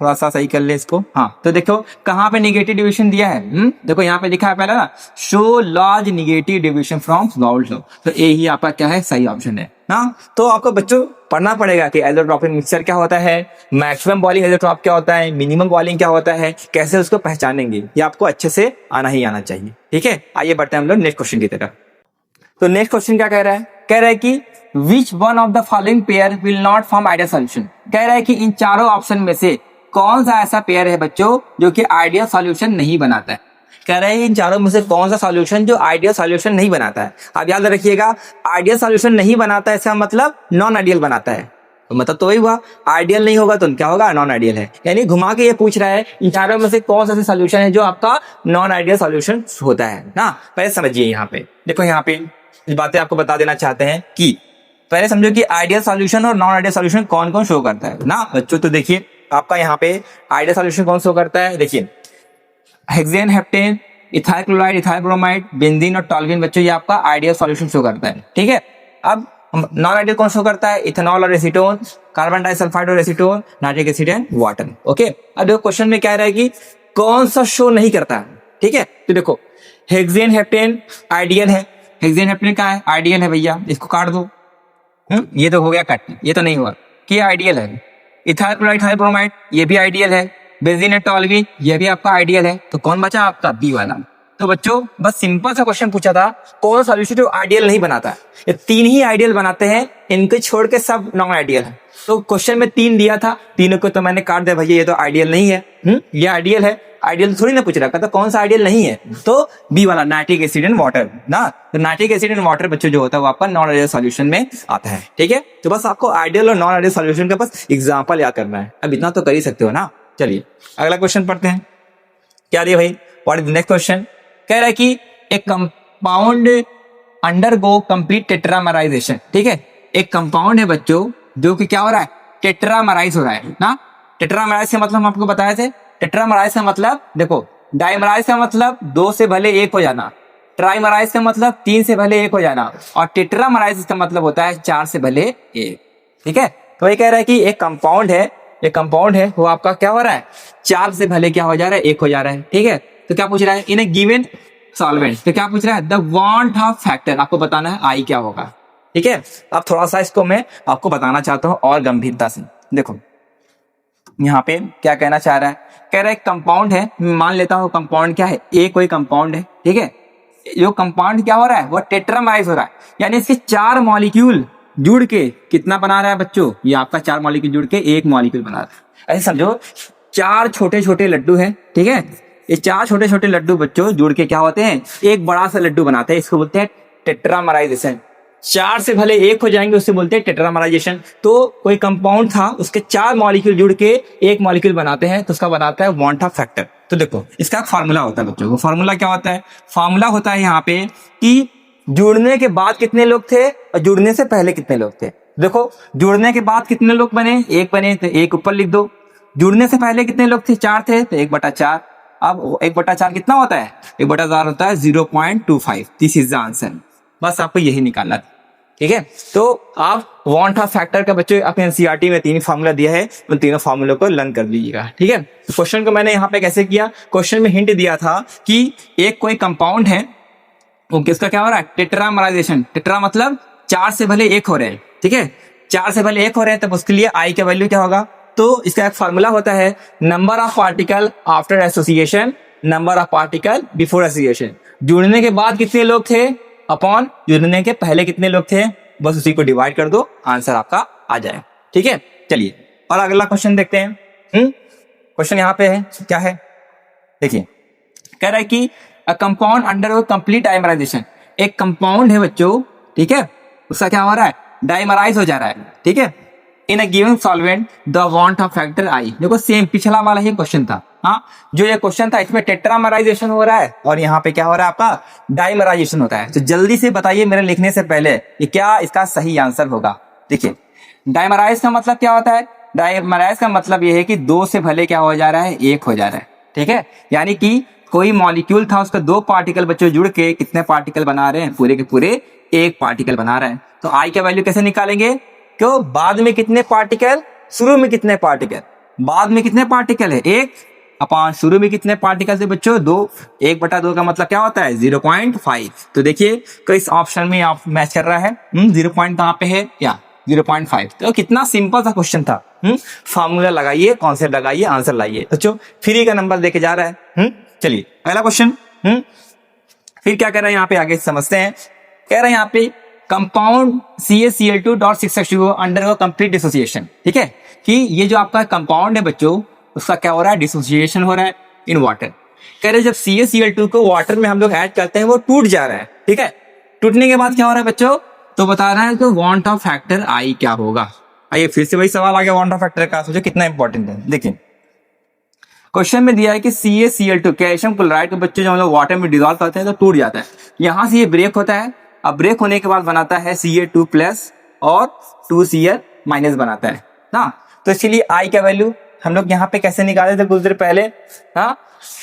थोड़ा सा सही कर ले इसको, हाँ, तो देखो कहाँ पे निगेटिव डिविजन दिया है। देखो यहाँ पे लिखा है पहले ना, show large negative division from Raoult law, तो ये ही आपका क्या है, सही ऑप्शन है ना। तो आपको बच्चों पढ़ना पड़ेगा कि एजोट्रॉपिक मिक्सचर क्या होता है, मैक्सिमम बॉइलिंग एजोट्रॉप क्या होता है, मिनिमम बॉइलिंग क्या होता है, कैसे उसको पहचानेंगे, ये आपको अच्छे से आना ही आना चाहिए। ठीक है, आइए बढ़ते हैं हम लोग नेक्स्ट क्वेश्चन की तरफ। तो नेक्स्ट क्वेश्चन क्या कह रहा है, कह रहा है कि which one of the following pair will not form ideal solution. कह रहा है कि इन चारों ऑप्शन में से कौन सा ऐसा पेयर है बच्चों जो कि आइडियल सॉल्यूशन नहीं बनाता है। कह रहे हैं इन चारों में से कौन सा सॉल्यूशन जो आइडियल सॉल्यूशन नहीं बनाता है। आप याद रखिएगा, आइडियल सॉल्यूशन नहीं बनाता है इसका मतलब नॉन आइडियल बनाता है, तो मतलब तो वही हुआ, आइडियल नहीं होगा तो क्या होगा, नॉन आइडियल है। यानी घुमा के ये पूछ रहा है इन चारों में से कौन सा सॉल्यूशन है जो आपका नॉन आइडियल सॉल्यूशन होता है ना। पहले समझिए, यहाँ पे देखो, यहाँ पे इस बातें आपको बता देना चाहते हैं कि पहले समझो कि आइडियल सॉल्यूशन और नॉन आइडियल सॉल्यूशन कौन कौन शो करता है ना बच्चों। तो देखिए आपका यहाँ पे आइडियल सॉल्यूशन कौन शो करता है, देखिए hexane, heptane, ethyl chloride, ethyl bromide, benzene और टॉल्विन बच्चों, ये आपका आइडियल सॉल्यूशन शो करता है। ठीक है, अब नॉन आइडियल कौन शो करता है, इथेनॉल और एसीटोन, कार्बन डाइसल्फाइड और acetone, nitric acid and water. Okay, अब देखो क्वेश्चन में क्या रहा है कि कौन सा शो नहीं करता है। ठीक है, तो देखो हेक्सेन, हेप्टेन आइडियल है, हेक्सेन हेप्टेन का है, आइडियल है भैया, इसको काट दो। ये तो हो गया कट, ये तो नहीं हुआ कि आइडियल है। इथाइल क्लोराइड, इथाइल ब्रोमाइड, ये भी आइडियल है। बेंजीन और टॉल्विन, ये भी आपका आइडियल है। तो कौन बचा आपका, बी वाला। तो बच्चों बस सिंपल सा क्वेश्चन पूछा था, कौन सा सॉल्यूशन जो आइडियल नहीं बनाता है। ये तीन ही आइडियल बनाते हैं, इनको छोड़ के सब नॉन आइडियल है। तो क्वेश्चन में तीन दिया था, तीनों को तो मैंने काट दिया भैया, ये तो आइडियल नहीं है। ये आइडियल है, आइडियल थोड़ी ना पूछ रहा था कौन सा आइडियल नहीं है, तो बी वाला नाइट्रिक एसिड एंड वाटर ना। तो नाइट्रिक एसिड एंड वाटर बच्चों जो होता है वो आपका नॉन आइडियल सॉल्यूशन में आता है। ठीक है, तो बस आपको आइडियल और नॉन आइडियल सॉल्यूशन का बस एग्जांपल याद करना है, अब इतना तो कर ही सकते हो ना। चलिए अगला क्वेश्चन पढ़ते हैं, क्या दिया भाई, what is the next question. कह रहा है कि एक कंपाउंड अंडरगो कंप्लीट टेट्रामराइजेशन। ठीक है, एक कंपाउंड है बच्चों जो कि क्या हो रहा है, टेट्रामराइज हो रहा है ना। टेट्रामराइज का मतलब हम आपको बताए थे, टेट्रामराइज का मतलब देखो, डाइमराइज का मतलब दो से भले एक हो जाना, ट्राइमराइज का मतलब तीन से भले एक हो जाना, और टेट्रामराइज का मतलब होता है चार से भले एक। ठीक है, तो ये कह रहा है कि एक कंपाउंड है, एक कंपाउंड है वो आपका क्या हो रहा है, चार से भले क्या हो जा रहा है, एक हो जा रहा है। ठीक है, तो क्या पूछ रहा है, इन ए गिवन सॉल्वेंट, तो क्या पूछ रहा है, द वांट ऑफ फैक्टर, आपको बताना है आई क्या होगा। ठीक है, अब थोड़ा सा इसको मैं आपको बताना चाहता हूं और गंभीरता से। देखो यहाँ पे क्या कहना चाह रहा है, कह रहा है एक कंपाउंड है, मान लेता हूँ कंपाउंड क्या है, ए कोई कंपाउंड है। ठीक है, जो कंपाउंड क्या हो रहा है, वो टेट्रामराइज हो रहा है, यानी इसके चार मॉलिक्यूल जुड़ के कितना बना रहा है बच्चों, ये आपका चार मॉलिक्यूल जुड़ के एक मॉलिक्यूल बना रहा है। ऐसे समझो चार छोटे छोटे लड्डू हैं। ठीक है, ये चार छोटे छोटे लड्डू बच्चों जुड़ के क्या होते हैं, एक बड़ा सा लड्डू बनाते हैं, इसको बोलते हैं टेट्रामराइजेशन। चार से भले एक हो जाएंगे उससे बोलते हैं टेट्रामराइजेशन। तो कोई कंपाउंड था, उसके चार मॉलिक्यूल जुड़ के एक मॉलिक्यूल बनाते हैं, तो उसका बनाता है वांट ऑफ फैक्टर। तो देखो इसका फार्मूला होता है बच्चों, वो फार्मूला क्या होता है, फार्मूला होता है यहाँ पे कि जुड़ने के बाद कितने लोग थे और जुड़ने से पहले कितने लोग थे। देखो जुड़ने के बाद कितने लोग बने, एक बने, तो एक ऊपर लिख दो। जुड़ने से पहले कितने लोग थे, चार थे, तो 1/4। अब 1/4 कितना होता है, 1/4 होता है 0.25। दिस इज द आंसर, बस आपको यही निकालना था। ठीक है, तो आप वांट ऑफ फैक्टर का बच्चों अपने एनसीईआरटी में तीन फार्मूला दिया है, उन तीनों फार्मूलों को लर्न कर लीजिएगा। ठीक है, तो क्वेश्चन को मैंने यहाँ पे कैसे किया, क्वेश्चन में हिंट दिया था कि एक कोई कंपाउंड है, ओके, इसका क्या हो रहा है? टेट्रामराइजेशन। टेट्रा मतलब 4 से भले 1 हो रहे हैं, ठीक है, 4 से भले 1 हो रहे हैं, तब उसके लिए आई का वैल्यू क्या होगा? तो इसका एक फॉर्मूला होता है, number of particle after association, number of particle before association. जुड़ने के बाद कितने लोग थे अपॉन जुड़ने के पहले कितने लोग थे, बस उसी को डिवाइड कर दो, आंसर आपका आ जाए। ठीक है, चलिए और अगला क्वेश्चन देखते हैं। क्वेश्चन यहाँ पे है, क्या है देखिए, कह रहा है कि a compound under complete dimerisation. एक कंपाउंड है बच्चों, ठीक है, उसका क्या हो रहा है? डाइमराइज हो जा रहा है, ठीक है, in a given solvent the van't Hoff factor i. देखो सेम पिछला वाला ही क्वेश्चन था। हाँ, जो ये क्वेश्चन था इसमें टेट्रामराइजेशन हो रहा है और यहाँ पे क्या हो रहा है आपका? डाइमराइजेशन होता है। तो जल्दी से बताइए मेरे लिखने से पहले ये क्या इसका सही आंसर होगा। देखिए, डाइमराइज का मतलब क्या होता है? डाइमराइज का मतलब ये है कि 2 से भले क्या हो जा रहा है? 1 हो जा रहा है, ठीक है, यानी कि कोई मॉलिक्यूल था, उसका 2 पार्टिकल बच्चों जुड़ के कितने पार्टिकल बना रहे हैं? पूरे के पूरे 1 पार्टिकल बना रहे हैं। तो आई का वैल्यू कैसे निकालेंगे? क्यों, बाद में कितने पार्टिकल, शुरू में कितने पार्टिकल? बाद में कितने पार्टिकल है? 1 अपॉन शुरू में कितने पार्टिकल थे बच्चों? 2। 1/2 का मतलब क्या होता है? 0.5। तो देखिए किस ऑप्शन में आप मैच कर रहा है। 0 पॉइंट कहाँ पे है? या 0.5। तो कितना सिंपल सा क्वेश्चन था। फार्मूला लगाइए, कॉन्सेप्ट लगाइए, आंसर लाइए बच्चों। फ्री का नंबर देके जा रहा है। चलिए अगला क्वेश्चन। फिर क्या कर रहा है यहाँ पे, आगे समझते हैं। कह रहा है यहाँ पे compound CaCl2.6H2O undergo complete dissociation. ठीक है, कि ये जो आपका कंपाउंड है बच्चों, उसका क्या हो रहा है? डिसोसिएशन हो रहा है इन वाटर। कह रहे जब CaCl2 को वाटर में हम लोग ऐड करते हैं वो टूट जा रहा है, ठीक है, टूटने के बाद क्या हो रहा है बच्चों? तो बता रहा है कि वांट ऑफ फैक्टर आई क्या होगा। आइए फिर से वही सवाल आ गया वांट ऑफ फैक्टर का, सोचो कितना इंपॉर्टेंट है। देखिए क्वेश्चन में दिया है कि CaCl2 कैल्शियम क्लोराइड के बच्चे जो हम लोग वाटर में डिजोल्व करते हैं तो टूट जाता है। यहां से ये ब्रेक होता है, अब ब्रेक होने के बाद बनाता है Ca2+ और 2Cl- बनाता है ना। तो इसलिए आई का वैल्यू हम लोग यहाँ पे कैसे निकाले थे कुछ देर पहले? हाँ,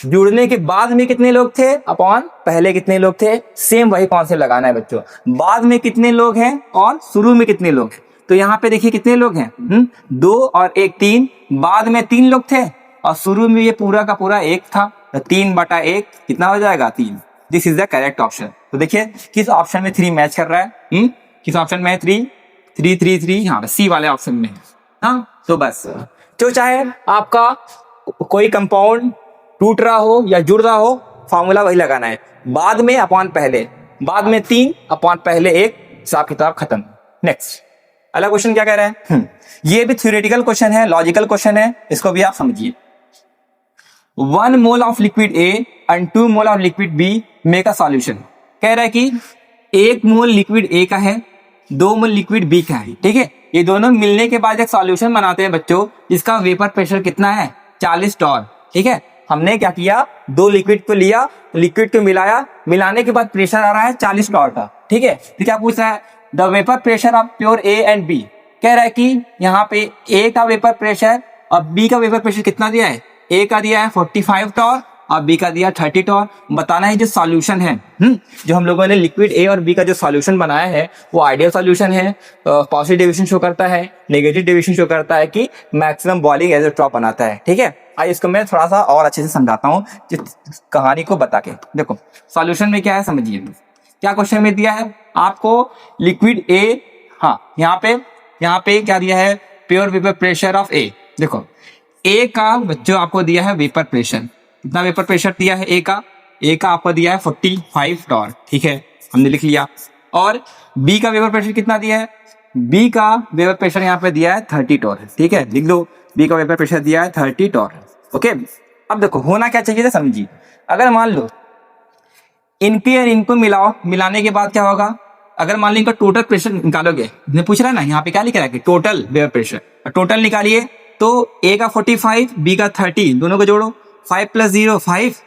जुड़ने के बाद में कितने लोग थे अपॉन पहले कितने लोग थे, सेम वही कॉन्सेप्ट लगाना है बच्चों। बाद में कितने लोग हैं और शुरू में कितने लोग हैं। तो यहाँ पे देखिए कितने लोग हैं, 2 और 1 3, बाद में 3 लोग थे और शुरू में ये पूरा का पूरा 1 था। तो 3/1 कितना हो जाएगा? 3। This is the correct option. तो देखिए किस ऑप्शन में 3 मैच कर रहा है। किस ऑप्शन में है? 3 3 3 3, हाँ सी वाले ऑप्शन में है। हाँ, तो बस जो चाहे आपका कोई कंपाउंड टूट रहा हो या जुड़ रहा हो, फॉर्मूला वही लगाना है, बाद में अपॉन पहले, बाद में 3 अपॉन पहले 1, हिसाब किताब खत्म। नेक्स्ट अगला क्वेश्चन क्या कह रहा है? ये भी थ्योरेटिकल क्वेश्चन है, लॉजिकल क्वेश्चन है, इसको भी आप समझिए। 1 mole of liquid A and 2 mole of liquid B make a solution. कह रहा है कि 1 मोल लिक्विड A का है, 2 मोल लिक्विड B का है, ठीक है, ये दोनों मिलने के बाद एक सॉल्यूशन बनाते हैं बच्चों। इसका वेपर प्रेशर कितना है? 40 टॉर। ठीक है, हमने क्या किया? 2 लिक्विड को लिया, लिक्विड को मिलाया, मिलाने के बाद प्रेशर आ रहा है 40 टॉर का। ठीक है, तो क्या पूछ रहा है? The vapour pressure of pure A and B। कह रहा है कि यहाँ पे A का वेपर प्रेशर और B का वेपर प्रेशर कितना दिया है? A का दिया है 45 टॉर और B का दिया 30 टॉर। बताना है जो सॉल्यूशन है, जो हम लोगों ने लिक्विड A और B का जो सॉल्यूशन बनाया है वो आइडियल सॉल्यूशन है, पॉजिटिव डेविएशन शो करता है, नेगेटिव डेविएशन शो करता है कि मैक्सिमम बॉइलिंग एजेंट्रॉप बनाता है। ठीक है, आइए इसको मैं थोड़ा सा और अच्छे से समझाता हूँ कहानी को बता के। देखो सॉल्यूशन में क्या है समझिए। क्या क्वेश्चन में दिया है आपको? लिक्विड A, हाँ यहाँ पे क्या दिया है? Pure vapour pressure of A। देखो A का बच्चों आपको दिया है वेपर प्रेशर, कितना वेपर प्रेशर दिया है A का आपको दिया है 45 टॉर। ठीक है, हमने लिख लिया। और B का वेपर प्रेशर कितना दिया है? B का वेपर प्रेशर यहाँ पे दिया है 30 टॉर। ठीक है, लिख लो, B का वेपर प्रेशर दिया है 30 टॉर। ओके, अब देखो होना क्या चाहिए था समझिए। अगर मान लो इनके और इनको मिलाओ, मिलाने के बाद क्या होगा? अगर मान लो इनका टोटल प्रेशर निकालोगे, पूछ रहा है ना यहाँ पे क्या लिख रहा है कि टोटल वेपर प्रेशर, टोटल निकालिए तो A का 45, B का 30, दोनों को जोड़ो, 5 + 0 5,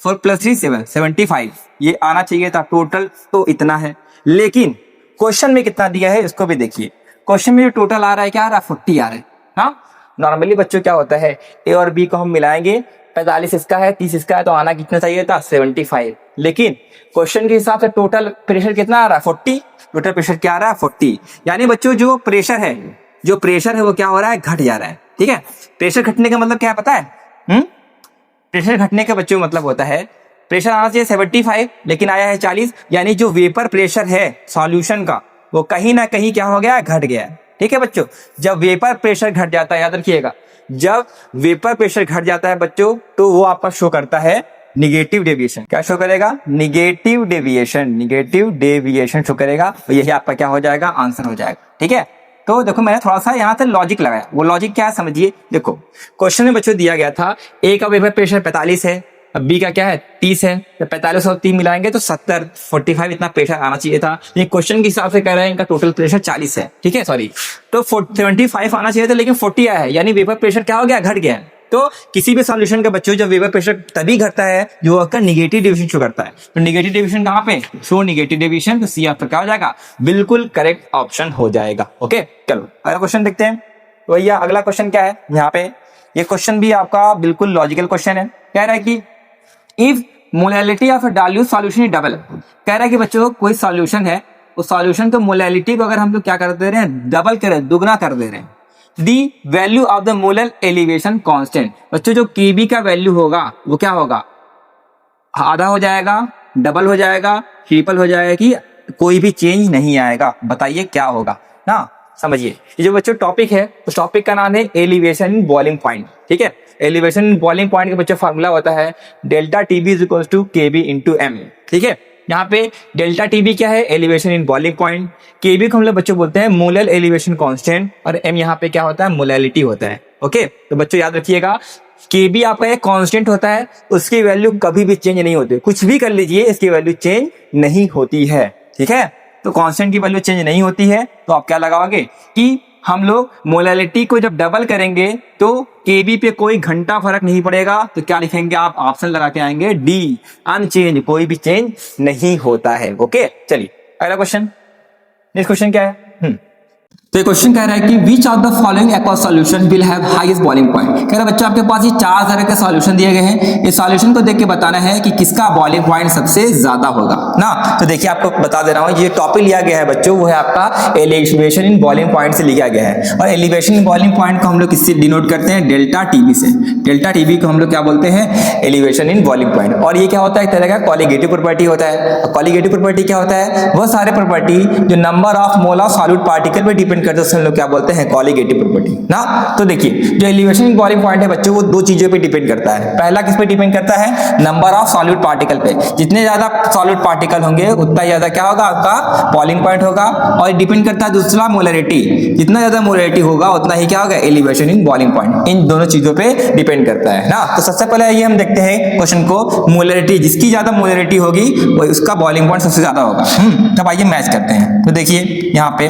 4 + 3 7, 75 ये आना चाहिए था। टोटल तो इतना है, लेकिन क्वेश्चन में कितना दिया है इसको भी देखिए। क्वेश्चन में जो टोटल आ रहा है क्या आ रहा है? 40 आ रहा है। हाँ, नॉर्मली बच्चों क्या होता है, A और B को हम मिलाएंगे, 45 इसका है, 30 इसका है, तो आना कितना चाहिए था? 75। लेकिन क्वेश्चन के हिसाब से टोटल प्रेशर कितना आ रहा है? 40। टोटल प्रेशर क्या आ रहा है? 40। यानी बच्चों जो प्रेशर है वो क्या हो रहा है? घट जा रहा है। ठीक है, प्रेशर घटने का मतलब क्या है पता है? प्रेशर घटने का बच्चों मतलब होता है प्रेशर आना चाहिए 75 लेकिन आया है 40, यानी जो वेपर प्रेशर है सॉल्यूशन का वो कहीं ना कहीं क्या हो गया, घट गया है। ठीक है बच्चों, जब वेपर प्रेशर घट जाता है, याद रखिएगा, जब वेपर प्रेशर घट जाता है बच्चों तो वो आपका शो करता है निगेटिव डेविएशन। क्या शो करेगा, negative deviation, negative deviation show करेगा। और यही आपका क्या हो जाएगा, आंसर हो जाएगा। ठीक है, तो देखो मैंने थोड़ा सा यहाँ से लॉजिक लगाया, वो लॉजिक क्या है समझिए। देखो क्वेश्चन में बच्चों दिया गया था ए का वेपर प्रेशर 45 है, अब बी का क्या है 30 है, तो 45 और 3 मिलाएंगे तो 70, 45 इतना प्रेशर आना चाहिए था। ये क्वेश्चन के हिसाब से कह रहे हैं इनका टोटल प्रेशर 40 है। ठीक है, सॉरी, तो 75 आना चाहिए था लेकिन 40 आया है, यानी वेपर प्रेशर क्या हो गया, घट गया है। तो किसी भी सॉल्यूशन का बच्चों जब वेपर प्रेशर तभी घटता है जो आपका निगेटिव डेविएशन शो करता है। तो निगेटिव डेविएशन कहाँ पे, शो निगेटिव डेविएशन, तो सी आपका क्या हो जाएगा, बिल्कुल करेक्ट ऑप्शन हो जाएगा। ओके, चलो अगला क्वेश्चन देखते हैं। तो भैया अगला क्वेश्चन क्या है यहाँ पे, ये क्वेश्चन भी आपका बिल्कुल लॉजिकल क्वेश्चन है। कह रहा है कि if molality of dilute solution is double, कह रहा है कि बच्चों कोई सॉल्यूशन है, उस सॉल्यूशन को मोलैलिटी को अगर हम लोग क्या कर दे रहे हैं, डबल कर रहे हैं, दुगना कर दे रहे हैं। The value of the molar elevation constant, बच्चों जो केबी का वैल्यू होगा वो क्या होगा, आधा हो जाएगा, डबल हो जाएगा, ट्रिपल हो जाएगा, कि कोई भी चेंज नहीं आएगा। बताइए क्या होगा ना, समझिए। ये जो बच्चों टॉपिक है उस टॉपिक का नाम है एलिवेशन इन बॉइलिंग पॉइंट। ठीक है, एलिवेशन इन बॉइलिंग पॉइंट का बच्चों फार्मूला होता है delta TB is equal to KB into M. ठीक है, यहाँ पे डेल्टा टीबी क्या है, elevation in boiling point, KB को हम लोग बच्चों बोलते हैं मोलर एलिवेशन कांस्टेंट, और एम यहाँ पे क्या होता है, मोलैलिटी होता है। ओके, तो बच्चों याद रखिएगा केबी आपका एक कांस्टेंट होता है, उसकी वैल्यू कभी भी चेंज नहीं होती, कुछ भी कर लीजिए इसकी वैल्यू चेंज नहीं होती है। ठीक है, तो कांस्टेंट की वैल्यू चेंज नहीं होती है, तो आप क्या लगाओगे कि हम लोग मोलैलिटी को जब डबल करेंगे तो केबी पे कोई घंटा फर्क नहीं पड़ेगा, तो क्या लिखेंगे आप, ऑप्शन लगा के आएंगे डी, अनचेंज, कोई भी चेंज नहीं होता है। ओके, चलिए अगला क्वेश्चन। नेक्स्ट क्वेश्चन क्या है, तो ये क्वेश्चन कह रहा है कि which of the following aqueous solution will have highest boiling point. कह रहा है बच्चा आपके पास ये 4 तरह के सॉल्यूशन दिए गए हैं, इस सॉल्यूशन को देख के बताना है कि किसका बॉइलिंग पॉइंट सबसे ज्यादा होगा ना। तो देखिए आपको बता दे रहा हूँ, ये टॉपिक लिया गया है बच्चों, वो है आपका एलिवेशन इन बॉइलिंग पॉइंट से लिया गया है। और एलिवेशन इन बॉइलिंग पॉइंट को हम लोग किससे डिनोट करते हैं, डेल्टा टीबी से। डेल्टा टीबी को हम लोग क्या बोलते हैं, एलिवेशन इन बॉइलिंग पॉइंट। और ये क्या होता है, एक तरह का कॉलिगेटिव प्रॉपर्टी होता है। कॉलिगेटिव प्रॉपर्टी क्या होता है, वह सारे प्रॉपर्टी जो number of mole of solid particle पे डिपेंड करते हैं, हम लोग क्या बोलते हैं, कॉलिगेटिव प्रॉपर्टी ना। तो देखिए जो एलिवेशन इन बॉइलिंग पॉइंट है बच्चों, वो 2 चीजों पे डिपेंड करता है। पहला किस पे डिपेंड करता है, नंबर ऑफ सॉलिड पार्टिकल पे। जितने ज्यादा सॉलिड पार्टिकल होंगे उतना ज्यादा क्या होगा, आपका बॉइलिंग पॉइंट होगा। और डिपेंड करता है दूसरा मोलैरिटी, जितना ज्यादा मोलैरिटी होगा उतना ही क्या होगा, एलिवेशन इन बॉइलिंग पॉइंट। इन दोनों चीजों पे डिपेंड करता है ना। तो सबसे पहले ये हम देखते हैं क्वेश्चन को, मोलैरिटी, जिसकी ज्यादा मोलैरिटी होगी वो उसका बॉइलिंग पॉइंट सबसे ज्यादा होगा। तब आइए मैच करते हैं। तो देखिए यहाँ पे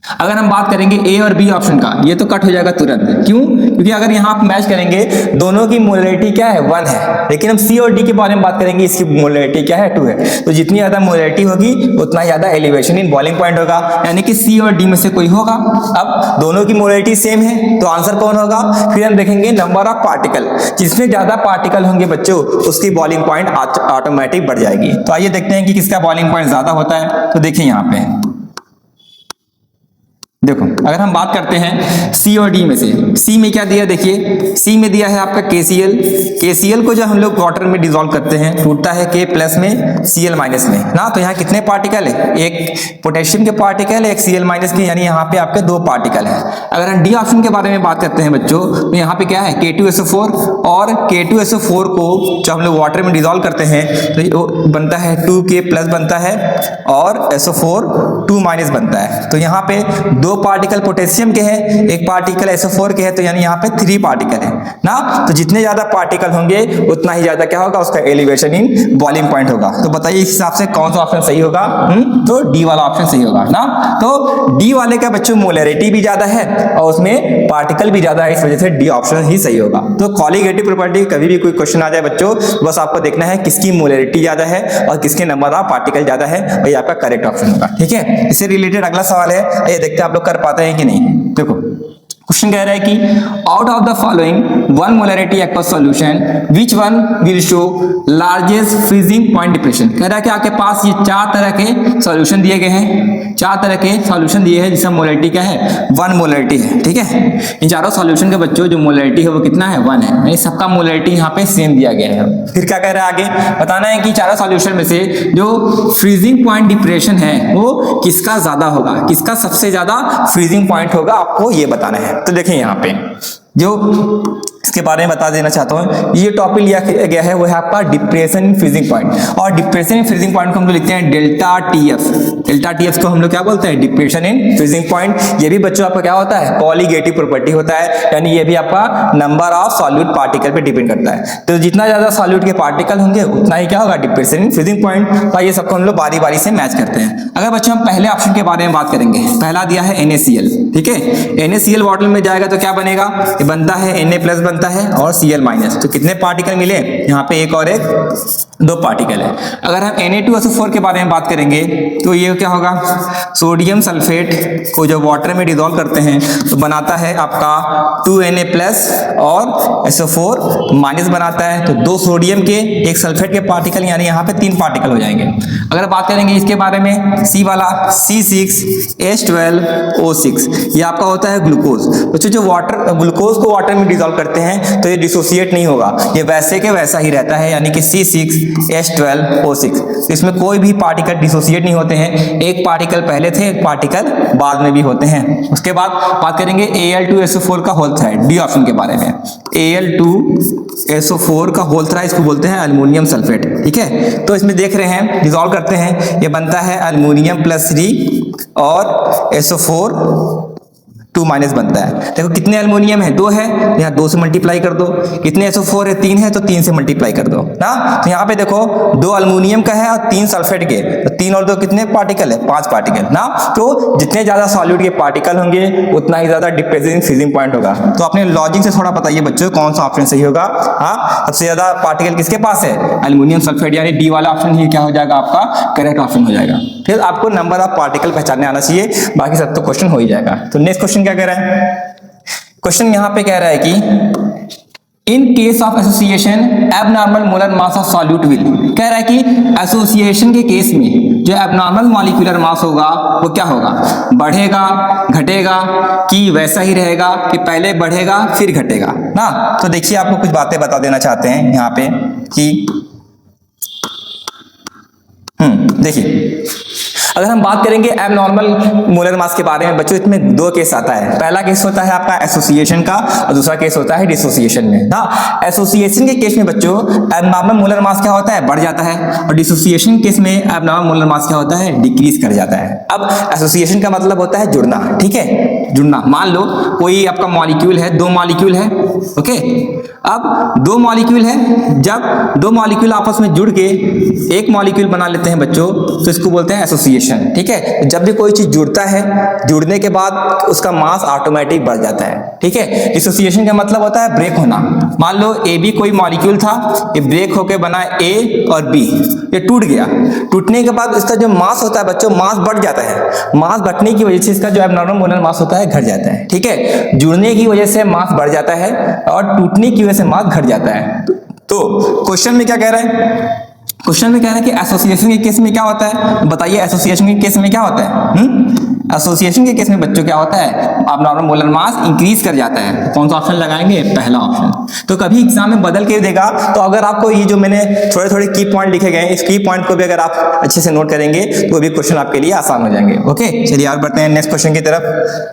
अगर हम बात करेंगे ए और बी ऑप्शन का, ये तो कट हो जाएगा तुरंत। क्यों, क्योंकि अगर यहाँ आप मैच करेंगे दोनों की मोलैरिटी क्या है, 1 है, लेकिन हम सी और डी के बारे में बात करेंगे, इसकी मोलैरिटी क्या है, 2 है। तो जितनी ज्यादा मोलैरिटी होगी उतना ज्यादा एलिवेशन इन बॉइलिंग पॉइंट होगा, यानी कि सी और डी में से कोई होगा। अब दोनों की मोलैरिटी सेम है तो आंसर कौन होगा, फिर हम देखेंगे नंबर ऑफ पार्टिकल, जिसमें ज्यादा पार्टिकल होंगे बच्चों उसकी बॉइलिंग पॉइंट ऑटोमेटिक बढ़ जाएगी। तो आइए देखते हैं कि किसका बॉइलिंग पॉइंट ज्यादा होता है। तो देखिए यहाँ पे देखो, अगर हम बात करते हैं सी और डी में से, सी में क्या दिया, देखिए सी में दिया है आपका KCl। KCl को जब हम लोग वाटर में डिसॉल्व करते हैं टूटता है K प्लस में Cl माइनस में ना। तो यहाँ कितने पार्टिकल है, एक पोटेशियम के पार्टिकल, एक Cl माइनस के, यानी यहाँ पे आपके 2 पार्टिकल है। अगर हम डी ऑप्शन के बारे में बात करते हैं बच्चों, तो यहाँ पे क्या है K2SO4, और K2SO4 को जब हम लोग वाटर में डिसॉल्व करते हैं तो बनता है 2K प्लस बनता है, और SO4 2 माइनस बनता है। तो यहाँ पे 2 पार्टिकल पोटेशियम के हैं, एक पार्टिकल SO4 के है, तो यानी यहाँ पे 3 पार्टिकल है ना। तो जितने ज्यादा पार्टिकल होंगे उतना ही ज्यादा क्या होगा, उसका एलिवेशन इन बॉइलिंग पॉइंट होगा। तो बताइए इस हिसाब से कौन सा ऑप्शन सही होगा, तो डी वाला ऑप्शन सही होगा ना। तो डी वाले का बच्चों मोलैरिटी भी ज्यादा है और उसमें पार्टिकल भी ज्यादा है, इस वजह से डी ऑप्शन ही सही होगा। तो कॉलिगेटिव प्रॉपर्टी, कभी भी कोई क्वेश्चन आ जाए बच्चों, बस आपको देखना है किसकी मोलैरिटी ज्यादा है और किसके नंबर ऑफ पार्टिकल ज्यादा है, वही आपका करेक्ट ऑप्शन होगा। ठीक है, इससे रिलेटेड अगला सवाल है, ये देखते हैं आप लोग कर पाते हैं कि नहीं। देखो क्वेश्चन कह रहा है कि out of the following one molarity aqueous solution which one will show largest freezing point depression. कह रहा है कि आपके पास ये चार तरह के सॉल्यूशन दिए गए हैं, चार तरह के सॉल्यूशन दिए हैं जिसका मोलरिटी क्या है, वन मोलरिटी है। ठीक है, इन चारों सॉल्यूशन के बच्चों जो मोलरिटी है वो कितना है, वन है, यानी सबका मोलरिटी यहाँ पे सेम दिया गया है। फिर क्या कह रहा है आगे, बताना है कि चारों सॉल्यूशन में से जो फ्रीजिंग पॉइंट डिप्रेशन है वो किसका ज्यादा होगा, किसका सबसे ज्यादा फ्रीजिंग पॉइंट होगा, आपको ये बताना है। तो देखिए यहाँ पे जो इसके बारे में बता देना चाहता हूँ, ये टॉपिक लिया गया है वो है आपका डिप्रेशन इन फ्रीजिंग पॉइंट। और डिप्रेशन इन फ्रीजिंग पॉइंट को हम लोग लिखते हैं डेल्टा टीएफ। डेल्टा टीएफ को हम लोग क्या बोलते हैं, डिप्रेशन इन फ्रीजिंग पॉइंट। ये भी बच्चों आपका क्या होता है, कॉलीगेटिव प्रॉपर्टी होता है, यानी ये भी आपका नंबर ऑफ सॉल्यूट पार्टिकल पे डिपेंड करता है। तो जितना ज्यादा सॉल्यूट के पार्टिकल होंगे उतना ही क्या होगा, डिप्रेशन इन फ्रीजिंग पॉइंट। तो ये सबको हम लोग बारी बारी से मैच करते हैं। अगर बच्चों हम पहले ऑप्शन के बारे में बात करेंगे, पहला दिया है NaCl। ठीक है, NaCl वाटर में जाएगा तो क्या बनेगा, ये बनता है Na+ बनता है और Cl-। तो कितने पार्टिकल मिले यहाँ पे, एक और एक, दो पार्टिकल है। अगर हम Na2SO4 के बारे में बात करेंगे तो ये क्या होगा, सोडियम सल्फेट को जब वाटर में डिसॉल्व करते हैं तो बनाता है आपका 2Na+ और SO4- बनाता है। तो दो सोडियम के एक सल्फेट के पार्टिकल, यानी यहाँ पे तीन पार्टिकल हो जाएंगे। अगर बात करेंगे इसके बारे में, सी वाला C6H12O6 ये आपका होता है ग्लूकोज। बच्चों जो वाटर ग्लूकोज को वाटर में डिसॉल्व करते हैं तो ये डिसोसिएट नहीं होगा, ये वैसे के वैसा ही रहता है, यानी कि C6H12O6। इसमें कोई भी पार्टिकल डिसोसिएट नहीं होते हैं, एक पार्टिकल पहले थे, एक पार्टिकल बाद में भी होते हैं। उसके बाद बात करेंगे Al2SO4 का होल थ्राइड, डी ऑप्शन के बारे में। Al2SO4 का होल थ्राइड इसको बोलते हैं एल्युमिनियम सल्फेट। ठीक है, तो इसमें देख रहे हैं डिसॉल्व करते हैं, ये बनता है एल्युमिनियम +3 और SO4 2- बनता है। देखो कितने एल्युमिनियम है, दो है, यहाँ दो से मल्टीप्लाई कर दो। कितने SO4 है, तीन है, तो तीन से मल्टीप्लाई कर दो ना। तो यहाँ पे देखो दो एल्युमिनियम का है और तीन सल्फेट के, तो तीन और दो कितने पार्टिकल है, पांच पार्टिकल ना। तो जितने ज्यादा सॉल्यूट के पार्टिकल होंगे उतना ही ज्यादा डिप्रेशन फ्रीजिंग पॉइंट होगा। तो अपने लॉजिक से थोड़ा बताइए बच्चों कौन सा ऑप्शन सही होगा। हाँ, सबसे ज्यादा पार्टिकल किसके पास है, एल्युमिनियम सल्फेट, यानी डी वाला ऑप्शन ही क्या हो जाएगा, आपका करेक्ट ऑप्शन हो जाएगा। फिर आपको नंबर ऑफ पार्टिकल पहचानने आना चाहिए, बाकी सब तो क्वेश्चन हो ही जाएगा। तो नेक्स्ट क्वेश्चन क्या कह रहा है, क्वेश्चन यहां पे कह रहा है कि in case of association abnormal molar mass of solute will. कह रहा है कि एसोसिएशन के केस में जो एबनॉर्मल मॉलिक्यूलर मास होगा वो क्या होगा, बढ़ेगा, घटेगा, कि वैसा ही रहेगा, कि पहले बढ़ेगा फिर घटेगा ना। तो देखिए आपको कुछ बातें बता देना चाहते हैं यहाँ पे कि देखिए अगर हम बात करेंगे एबनॉर्मल मोलर मास के बारे में बच्चों, इसमें दो केस आता है। पहला केस होता है आपका एसोसिएशन का और दूसरा केस होता है डिसोसिएशन में ना। एसोसिएशन के केस में बच्चों एबनॉर्मल मोलर मास क्या होता है, बढ़ जाता है, और डिसोसिएशन केस में एबनॉर्मल मोलर मास क्या होता है, डिक्रीज कर जाता है। अब एसोसिएशन का मतलब होता है जुड़ना। ठीक है, जुड़ना, मान लो कोई आपका मॉलिक्यूल है, दो मॉलिक्यूल है, ओके। अब दो मॉलिक्यूल है, जब दो मॉलिक्यूल आपस में जुड़ के एक मॉलिक्यूल बना लेते हैं बच्चों तो इसको बोलते हैं एसोसिएशन। ठीक है, जब भी कोई चीज जुड़ता है, जुड़ने के बाद उसका मास ऑटोमेटिक बढ़ जाता है। ठीक है, डिसोसिएशन का मतलब होता है ब्रेक होना। मान लो AB कोई मॉलिक्यूल था, ये ब्रेक होके बना A और B, ये टूट गया। टूटने के बाद इसका जो मास होता है बच्चों, मास बढ़ जाता है। मास बढ़ने की वजह से इसका जो एबनॉर्मल मोलर मास होता है घट जाता है। ठीक है, जुड़ने की वजह से मास बढ़ जाता है और टूटने की वजह से मास घट जाता है। तो क्वेश्चन में क्या कह रहा है, क्वेश्चन में कह रहा है कि एसोसिएशन के केस में क्या होता है, बताइए एसोसिएशन के केस में क्या होता है। एसोसिएशन के केस में बच्चों क्या होता है, एबनॉर्मल मोलर मास इंक्रीज कर जाता है। कौन सा ऑप्शन लगाएंगे, पहला ऑप्शन। तो कभी एग्जाम में बदल के देगा, तो अगर आपको ये जो मैंने थोड़े थोड़े की पॉइंट लिखे गए हैं, इस की पॉइंट को भी अगर आप अच्छे से नोट करेंगे तो भी क्वेश्चन आपके लिए आसान हो जाएंगे। ओके, चलिए आगे बढ़ते हैं नेक्स्ट क्वेश्चन की तरफ।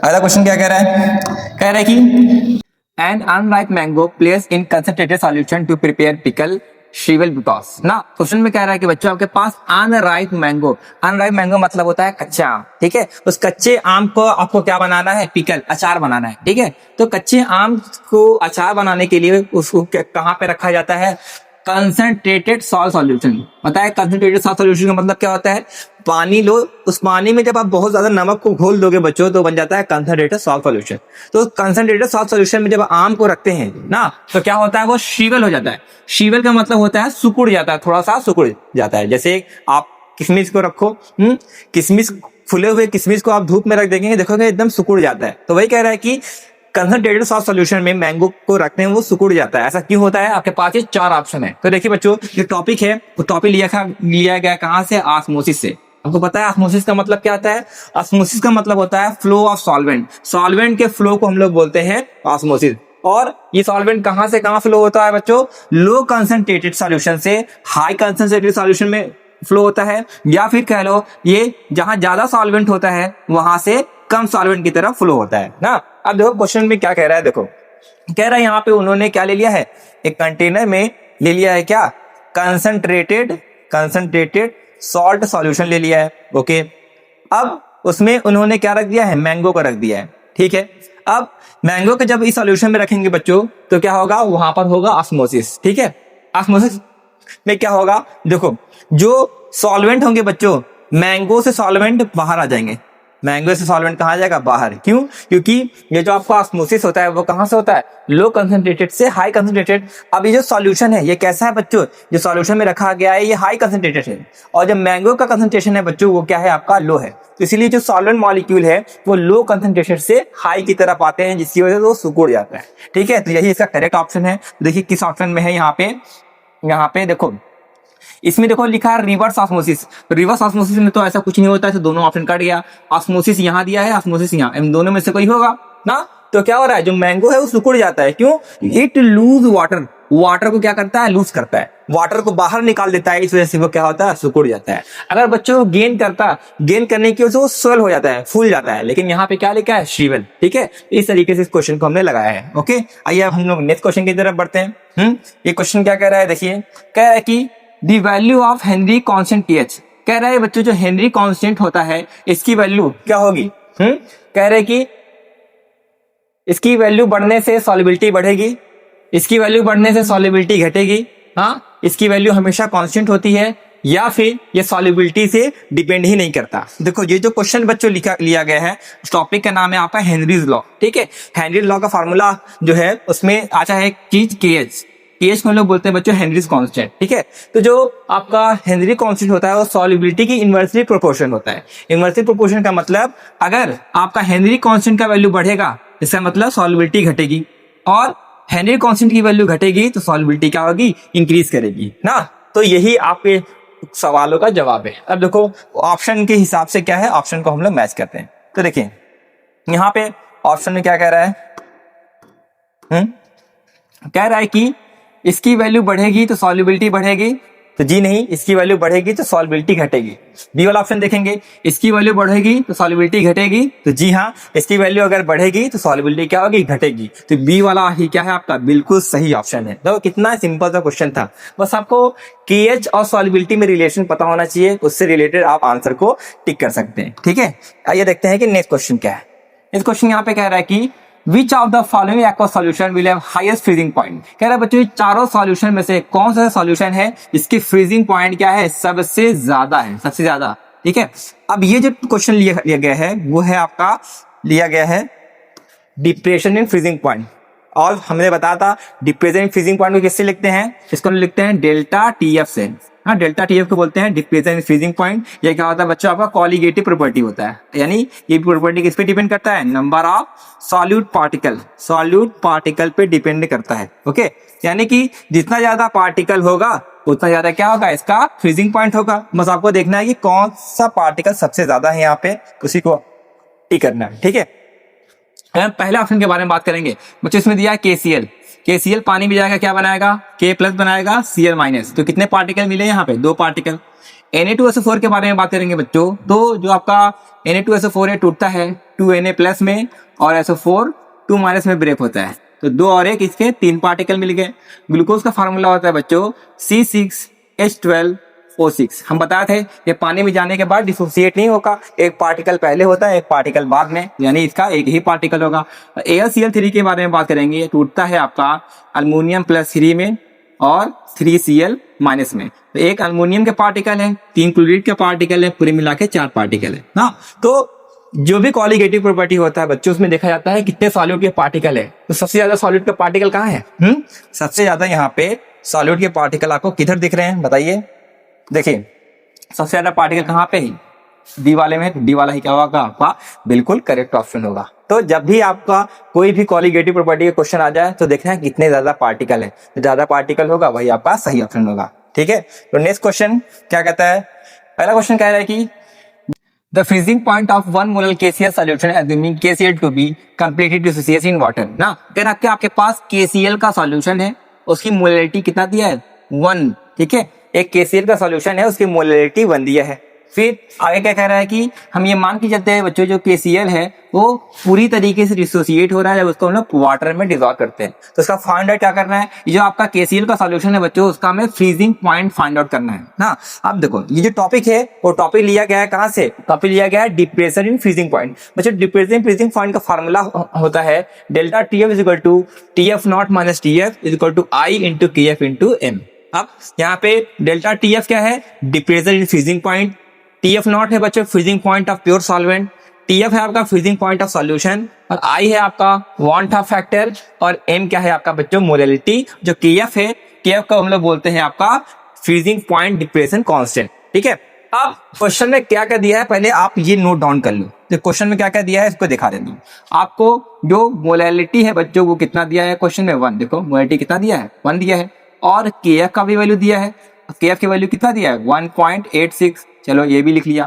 अगला क्वेश्चन क्या कह रहा है, कह रहा है कि an unripe mango placed in concentrated solution to prepare pickle shrivel because ना। क्वेश्चन में कह रहा है कि बच्चों आपके पास अनराइप मैंगो, अनराइप मैंगो मतलब होता है कच्चा आम। ठीक है, उस कच्चे आम को आपको क्या बनाना है, पिकल, अचार बनाना है। ठीक है, तो कच्चे आम को अचार बनाने के लिए उसको कहाँ पे रखा जाता है, कंसंट्रेटेड सॉल्ट सॉल्यूशन। पता है कंसंट्रेटेड सॉल्ट सॉल्यूशन का मतलब क्या होता है, पानी लो, उस पानी में जब आप बहुत ज्यादा नमक को घोल दोगे बच्चों तो बन जाता है कंसंट्रेटेड सॉल्ट सॉल्यूशन। तो कंसंट्रेटेड सॉल्ट सॉल्यूशन में जब आम को रखते हैं ना तो क्या होता है, वो शीवल हो जाता है। शीवल का मतलब होता है सिकुड़ जाता है, थोड़ा सा सिकुड़ जाता है। जैसे आप किशमिश को रखो, किशमिश, फूले हुए किशमिश को आप धूप में रख देंगे, देखोगे एकदम सिकुड़ जाता है। तो वही कह रहा है कि कंसंट्रेटेड सॉल्ट सॉल्यूशन में मैंगो को रखते हैं वो सिकुड़ जाता है। ऐसा क्यों होता है? आपके पास ये 4 ऑप्शन है। तो देखिए बच्चों, ये टॉपिक है, वो टॉपिक लिया गया कहाँ से? ऑस्मोसिस से। आपको पता है ऑस्मोसिस का मतलब क्या होता है? ऑस्मोसिस का मतलब होता है फ्लो ऑफ सॉल्वेंट। सॉल्वेंट के फ्लो को हम लोग बोलते हैं ऑस्मोसिस। और ये सॉल्वेंट कहाँ से कहाँ फ्लो होता है बच्चों? लो कंसंट्रेटेड सॉल्यूशन से हाई कंसंट्रेटेड सॉल्यूशन में फ्लो होता है, या फिर कह लो ये जहां ज्यादा सॉल्वेंट होता है वहां से कम सॉल्वेंट की तरफ फ्लो होता है ना। अब देखो क्वेश्चन में क्या कह रहा है, देखो कह रहा है यहाँ पे उन्होंने क्या ले लिया है, एक कंटेनर में ले लिया है क्या, कंसंट्रेटेड सॉल्ट सॉल्यूशन ले लिया है। ओके, अब उसमें उन्होंने क्या रख दिया है, मैंगो को रख दिया है। ठीक है, अब मैंगो को जब इस सॉल्यूशन में रखेंगे बच्चों तो क्या होगा, वहां पर होगा ऑस्मोसिस। ठीक है, ऑस्मोसिस में क्या होगा, देखो जो सॉल्वेंट होंगे बच्चों, मैंगो से सॉल्वेंट बाहर आ जाएंगे। मैंगो से सॉल्वेंट कहाँ जाएगा, बाहर। क्यों? क्योंकि ये जो आपका ऑस्मोसिस होता है वो कहाँ से होता है, लो कंसंट्रेटेड से हाई कंसंट्रेटेड। अब ये जो सॉल्यूशन है ये कैसा है बच्चों, जो सॉल्यूशन में रखा गया है ये हाई कंसंट्रेटेड है, और जब मैंगो का कंसंट्रेशन है बच्चों वो क्या है, आपका लो है। तो इसीलिए जो सॉल्वेंट मॉलिक्यूल है वो लो कंसंट्रेशन से हाई की तरफ आते हैं, जिसकी वजह से वो सिकुड़ जाता है। ठीक है, तो यही इसका करेक्ट ऑप्शन है। देखिए किस ऑप्शन में है, यहाँ पे देखो, इसमें देखो लिखा है रिवर्स ऑस्मोसिस। रिवर्स ऑस्मोसिस में तो ऐसा कुछ नहीं होता है, तो दोनों ऑप्शन कट गया। ऑस्मोसिस यहाँ दिया है, ऑस्मोसिस यहाँ, इन दोनों में से कोई होगा ना। तो क्या हो रहा है, जो मैंगो है वो सिकुड़ जाता है। क्यों? इट लूज वाटर, वाटर को क्या करता है, लूज करता है, वाटर को बाहर निकाल देता है, इस वजह से वो क्या होता है, सिकुड़ जाता है। अगर बच्चों गेन करने की वजह से वो स्वेल हो जाता है, फूल जाता है। लेकिन यहाँ पे क्या लिखा है, श्रीवल। ठीक है, इस तरीके से इस क्वेश्चन को हमने लगाया है। ओके, आइए अब हम लोग नेक्स्ट क्वेश्चन की तरफ बढ़ते हैं। ये क्वेश्चन क्या कह रहा है, देखिए कह रहा है कि the value of Henry constant pH। कह रहा है बच्चों जो हेनरी कांस्टेंट होता है इसकी वैल्यू क्या होगी। कह रहे कि इसकी वैल्यू बढ़ने से सॉल्युबिलिटी बढ़ेगी, इसकी वैल्यू बढ़ने से सॉल्युबिलिटी घटेगी, हाँ, इसकी वैल्यू हमेशा कांस्टेंट होती है, या फिर ये सॉल्युबिलिटी से डिपेंड ही नहीं करता। देखो ये जो क्वेश्चन बच्चों लिया गया है, टॉपिक का नाम है आपका हेनरीज लॉ। ठीक है, हेनरी लॉ का फार्मूला जो है उसमें आता है चीज KH को हम लोग बोलते हैं बच्चों हेनरीज कांस्टेंट। ठीक है, तो जो आपका हेनरी कांस्टेंट होता है वो सॉल्युबिलिटी की इनवर्सली प्रोपोर्शन होता है। इनवर्सली प्रोपोर्शन का मतलब अगर आपका हेनरी कांस्टेंट का वैल्यू बढ़ेगा इसका मतलब सॉल्युबिलिटी घटेगी, और हेनरी कांस्टेंट की वैल्यू घटेगी तो सॉल्युबिलिटी क्या होगी, इंक्रीज करेगी ना। तो यही आपके सवालों का जवाब है। अब देखो ऑप्शन के हिसाब से क्या है, ऑप्शन को हम लोग मैच करते हैं। तो देखिए यहाँ पे ऑप्शन में क्या कह रहा है, कह रहा है कि इसकी वैल्यू बढ़ेगी तो सॉल्युबिलिटी बढ़ेगी, तो जी नहीं, इसकी वैल्यू बढ़ेगी तो सॉल्युबिलिटी घटेगी। बी वाला ऑप्शन देखेंगे, इसकी वैल्यू बढ़ेगी तो सॉल्युबिलिटी घटेगी, तो जी हाँ, इसकी वैल्यू अगर बढ़ेगी तो सॉल्युबिलिटी क्या होगी, घटेगी। तो बी वाला ही क्या है आपका बिल्कुल सही ऑप्शन है। तो कितना सिंपल सा क्वेश्चन था, बस आपको KH और सॉल्युबिलिटी में रिलेशन पता होना चाहिए, उससे रिलेटेड आप आंसर को टिक कर सकते हैं। ठीक है, आइए देखते हैं कि नेक्स्ट क्वेश्चन क्या है। इस क्वेश्चन यहाँ पे कह रहा है कि Which of the following aqueous solution will have highest freezing point। कह रहा है बच्चों चारों सॉल्यूशन में से कौन सा सॉल्यूशन है जिसकी फ्रीजिंग पॉइंट क्या है, सबसे ज्यादा है, सबसे ज्यादा। ठीक है, अब ये जो क्वेश्चन लिया गया है वो है आपका लिया गया है डिप्रेशन इन फ्रीजिंग पॉइंट, और हमने बताया था डिप्रेशन इन फ्रीजिंग पॉइंट को किससे लिखते हैं, इसको लिखते हैं डेल्टा TF से। हाँ, डेल्टा TF को बोलते हैं डिप्रेशन इन फ्रीजिंग पॉइंट। ये क्या होता है बच्चों, आपका कॉलिगेटिव प्रॉपर्टी होता है, यानी ये प्रॉपर्टी किस पे डिपेंड करता है, नंबर ऑफ सॉल्यूट पार्टिकल पे डिपेंड करता है। ओके, यानी कि जितना ज्यादा पार्टिकल होगा उतना ज्यादा क्या होगा, इसका फ्रीजिंग पॉइंट होगा। बस आपको देखना है कि कौन सा पार्टिकल सबसे ज्यादा है, यहाँ पे उसी को टिक करना है। ठीक है, पहले ऑप्शन के बारे में बात करेंगे बच्चों, इसमें दिया है KCl पानी में जाएगा क्या बनाएगा, K+ बनाएगा Cl-। तो कितने पार्टिकल मिले यहाँ पे, 2 पार्टिकल। Na2SO4 के बारे में बात करेंगे बच्चों, तो जो आपका Na2SO4 है टूटता है 2Na+ में, और SO4 2- में ब्रेक होता है, तो 2 और 1 इसके 3 पार्टिकल मिल गए। ग्लूकोज का फार्मूला होता है बच्चों C6H12O6। हम बताए थे ये पानी में जाने के बाद डिसोसिएट नहीं होगा, एक पार्टिकल पहले होता है एक पार्टिकल बाद में, यानी इसका एक ही पार्टिकल होगा। AlCl3 के बारे में बात करेंगे, ये टूटता है आपका अल्मोनियम +3 में और 3Cl- में। तो एक अल्मोनियम के पार्टिकल है, 3 क्लोरीन के पार्टिकल है, पूरे मिला के 4 पार्टिकल है ना। तो जो भी कॉलिगेटिव प्रॉपर्टी होता है बच्चों उसमें देखा जाता है कितने सॉल्यूट के पार्टिकल है। तो सबसे ज्यादा सॉल्यूट के पार्टिकल कहाँ है, सबसे ज्यादा यहाँ पे सॉल्यूट के पार्टिकल आपको किधर दिख रहे हैं बताइए। देखिए सबसे ज्यादा पार्टिकल कहाँ पे है, डी वाले में, तो डी वाला ही क्या होगा आपका बिल्कुल करेक्ट ऑप्शन होगा। तो जब भी आपका कोई भी कॉलिगेटिव प्रॉपर्टी का क्वेश्चन आ जाए तो देखना है कितने ज्यादा पार्टिकल है, तो ज्यादा पार्टिकल होगा वही आपका सही ऑप्शन होगा। ठीक है, तो नेक्स्ट क्वेश्चन क्या कहता है, पहला क्वेश्चन कह रहा है कि the freezing point of 1 molar KCl solution assuming KCl to be completely dissociated in water। ना अगर आपके पास KCl का सॉल्यूशन है, उसकी मोलरिटी कितना दिया है 1, ठीक है, एक KCl का सॉल्यूशन है उसकी मोलरिटी 1 दिया है। फिर आगे क्या कह रहा है कि हम ये मान के चलते हैं बच्चों जो KCl है वो पूरी तरीके से डिसोसिएट हो रहा है जब उसको हम लोग वाटर में डिसॉल्व करते हैं, तो उसका फाइंड आउट क्या करना है, ये जो आपका KCl का सॉल्यूशन है बच्चों उसका हमें फ्रीजिंग पॉइंट फाइंड आउट करना है ना। अब देखो ये जो टॉपिक है वो टॉपिक लिया गया है कहाँ से, टॉपिक लिया गया है डिप्रेशन इन फ्रीजिंग पॉइंट। बच्चों डिप्रेशन फ्रीजिंग पॉइंट का फार्मूला होता है delta TF is equal to TF not minus TF is equal to I into KF into M। अब यहाँ पे डेल्टा TF क्या है, depression in freezing point, TF not है बच्चों freezing point of pure solvent, TF है आपका freezing point of solution, और I है आपका वांट ऑफ फैक्टर, और M क्या है आपका बच्चों मोलरिटी। जो KF है, KF को हम लोग बोलते हैं आपका फ्रीजिंग पॉइंट डिप्रेशन कांस्टेंट। ठीक है, अब क्वेश्चन में क्या क्या दिया है पहले आप ये नोट डाउन कर लो, तो क्वेश्चन में क्या क्या दिया है इसको दिखा देता हूँ आपको। जो मोलरिटी है बच्चों वो कितना दिया है क्वेश्चन में 1, देखो मोलरिटी कितना दिया है 1 दिया है, और KF का भी वैल्यू दिया है, KF की वैल्यू कितना दिया है 1.86, चलो ये भी लिख लिया।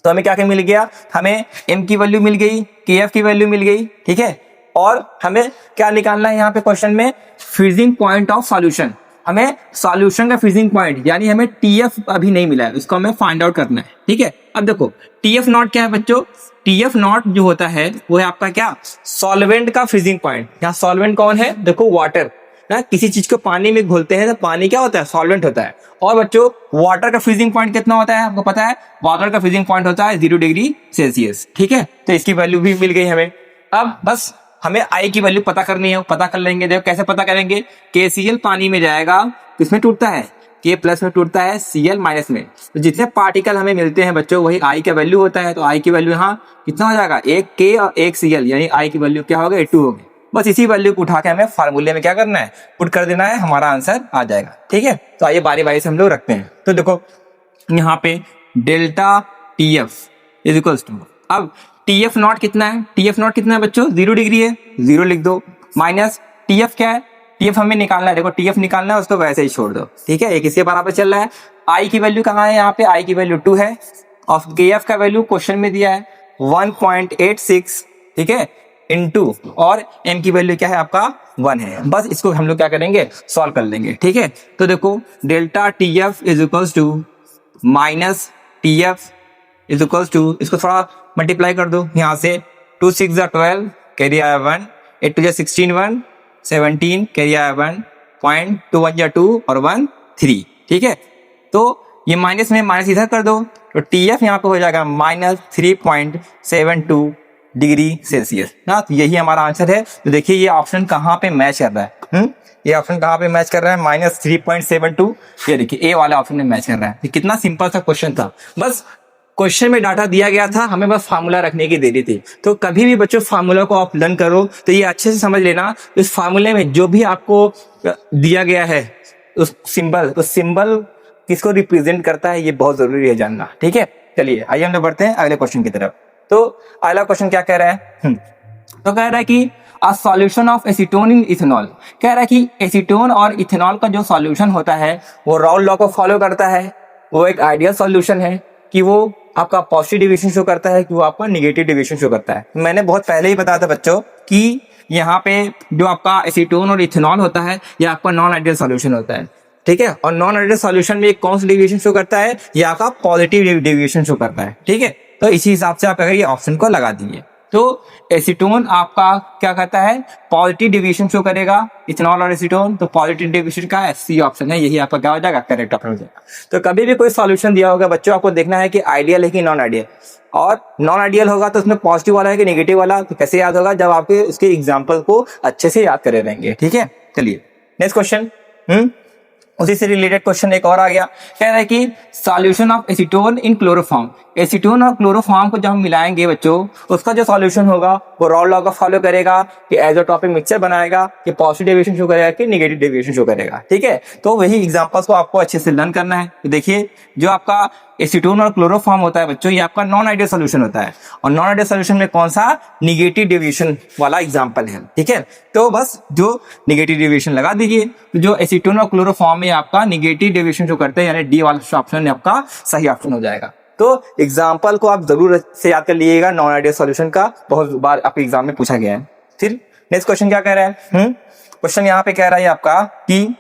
तो हमें क्या क्या मिल गया, हमें M की वैल्यू मिल गई, KF की वैल्यू मिल गई, ठीक है, और हमें क्या निकालना है यहाँ पे क्वेश्चन में फ्रीजिंग पॉइंट ऑफ सॉल्यूशन। हमें सॉल्यूशन का फ्रीजिंग पॉइंट यानी हमें TF अभी नहीं मिला है, उसको हमें फाइंड आउट करना है। ठीक है, अब देखो TF नॉट क्या है बच्चों, TF नॉट जो होता है वो है आपका क्या सॉल्वेंट का फ्रीजिंग पॉइंट। यहाँ सॉल्वेंट कौन है, देखो वाटर ना, किसी चीज को पानी में घोलते हैं तो पानी क्या होता है सॉल्वेंट होता है। और बच्चों वाटर का फ्रीजिंग पॉइंट कितना होता है आपको पता है, वाटर का फ्रीजिंग पॉइंट होता है 0 डिग्री सेल्सियस। ठीक है, तो इसकी वैल्यू भी मिल गई हमें। अब बस हमें I की वैल्यू पता करनी है, पता कर लेंगे। देखो कैसे पता करेंगे, KCl पानी में जाएगा किसमें टूटता है, K प्लस में टूटता है Cl माइनस में, तो जितने पार्टिकल हमें मिलते हैं बच्चों वही I का वैल्यू होता है। तो I की वैल्यू यहाँ कितना हो जाएगा, एक K और एक Cl, यानी I की वैल्यू क्या होगा 2 होगी। बस इसी वैल्यू को उठा के हमें फार्मूले में क्या करना है पुट कर देना है, हमारा आंसर आ जाएगा। ठीक है, तो आइए बारी बारी से हम लोग रखते हैं। तो देखो यहाँ पे delta TF is equals to, अब TF नॉट कितना है, TF नॉट कितना है बच्चों 0 डिग्री है, 0 लिख दो, माइनस TF क्या है, TF हमें निकालना है, देखो TF निकालना है उसको वैसे ही छोड़ दो। ठीक है, एक इसके बराबर चल रहा है। I की वैल्यू कहाँ है, यहाँ पे I की वैल्यू 2 है, और KF का वैल्यू क्वेश्चन में दिया है 1.86, ठीक है, इनटू, और M की वैल्यू क्या है आपका 1 है। बस इसको हम लोग क्या करेंगे सॉल्व कर लेंगे। ठीक है, तो देखो delta TF is equals to minus TF is equals to, इसको थोड़ा मल्टीप्लाई कर दो यहाँ से, 2 6 12 कैरी आया 1, 8 2 16 1 17 कैरी आया 1, 2 1 2 और 1 3। ठीक है, तो ये माइनस में माइनस इधर कर दो, तो TF यहाँ पे हो जाएगा माइनस 3.72 डिग्री सेल्सियस ना। तो यही हमारा आंसर है। तो देखिए ये ऑप्शन कहाँ पे मैच कर रहा है, ये ऑप्शन कहाँ पे मैच कर रहा है, माइनस 3.72, ये देखिए ए वाला ऑप्शन में मैच कर रहा है। ये कितना सिंपल सा क्वेश्चन था, बस क्वेश्चन में डाटा दिया गया था, हमें बस फार्मूला रखने की देरी थी। तो कभी भी बच्चों फार्मूला को आप लर्न करो तो ये अच्छे से समझ लेना, इस फार्मूले में जो भी आपको दिया गया है उस सिंबल, तो सिंबल किसको रिप्रेजेंट करता है ये बहुत जरूरी है जानना। ठीक है, चलिए आइए हम लोग बढ़ते हैं अगले क्वेश्चन की तरफ। तो अगला क्वेश्चन क्या कह रहा है, तो कह रहा है कि a solution of acetone in ethanol, कह रहा है कि एसीटोन और इथेनॉल का जो सॉल्यूशन होता है वो राउल लॉ को फॉलो करता है। वो एक आइडियल सॉल्यूशन है कि वो आपका पॉजिटिव डिविएशन शो करता है कि वो आपका नेगेटिव डिविएशन शो करता है। मैंने बहुत पहले ही बताया था बच्चों कि यहाँ पे जो आपका एसीटोन और इथेनॉल होता है ये आपका नॉन आइडियल सॉल्यूशन होता है। ठीक है, और नॉन आइडियल सॉल्यूशन में कौन सा डिविएशन शो करता है, ये आपका पॉजिटिव डिविएशन शो करता है। ठीक है, तो इसी हिसाब से आप अगर ये ऑप्शन को लगा दीजिए तो एसीटोन आपका क्या कहता है पॉजिटिव डिविएशन शो करेगा, इथेनॉल और एसीटोन, तो पॉजिटिव डिविएशन का सी ऑप्शन है, यही आपका क्या हो जाएगा करेक्ट ऑप्शन हो जाएगा। तो कभी भी कोई सॉल्यूशन दिया होगा बच्चों आपको देखना है कि आइडियल है कि नॉन आइडियल, और नॉन आइडियल होगा तो उसमें पॉजिटिव वाला है कि नेगेटिव वाला, तो कैसे याद होगा जब आपके उसके एग्जाम्पल को अच्छे से याद करे रहेंगे। ठीक है, चलिए नेक्स्ट क्वेश्चन। उसी से रिलेटेड क्वेश्चन एक और आ गया, कह रहा है कि solution of acetone in chloroform. Acetone और क्लोरोफॉर्म को जब हम मिलाएंगे बच्चों, उसका जो सॉल्यूशन होगा वो रॉल लॉ का फॉलो करेगा कि एज़ोटॉपिक मिक्सचर बनाएगा, कि पॉजिटिव डेविएशन शो करेगा कि नेगेटिव डेविएशन शो करेगा। ठीक है, तो वही एग्जांपल्स को आपको अच्छे से लर्न करना है। तो देखिए, जो आपका एसीटोन और क्लोरोफॉर्म होता है बच्चों, ये आपका नॉन आइडियल सोल्यूशन होता है, और नॉन आइडियल सोल्यूशन में कौन सा, नेगेटिव डेविएशन वाला एग्जांपल है। ठीक है, तो बस जो नेगेटिव डेविएशन लगा दीजिए। तो जो एसीटोन और क्लोरोफॉर्म में आपका नेगेटिव डेविएशन जो करते हैं, यानी डी वाला ऑप्शन आपका सही ऑप्शन हो जाएगा। तो एग्जाम्पल को आप जरूर से याद कर लीजिएगा, नॉन आइडियल सॉल्यूशन का बहुत बार आपके एग्जाम में पूछा गया है। फिर नेक्स्ट क्वेश्चन क्या कह रहा है, क्वेश्चन यहाँ पे कह रहा है आपका कि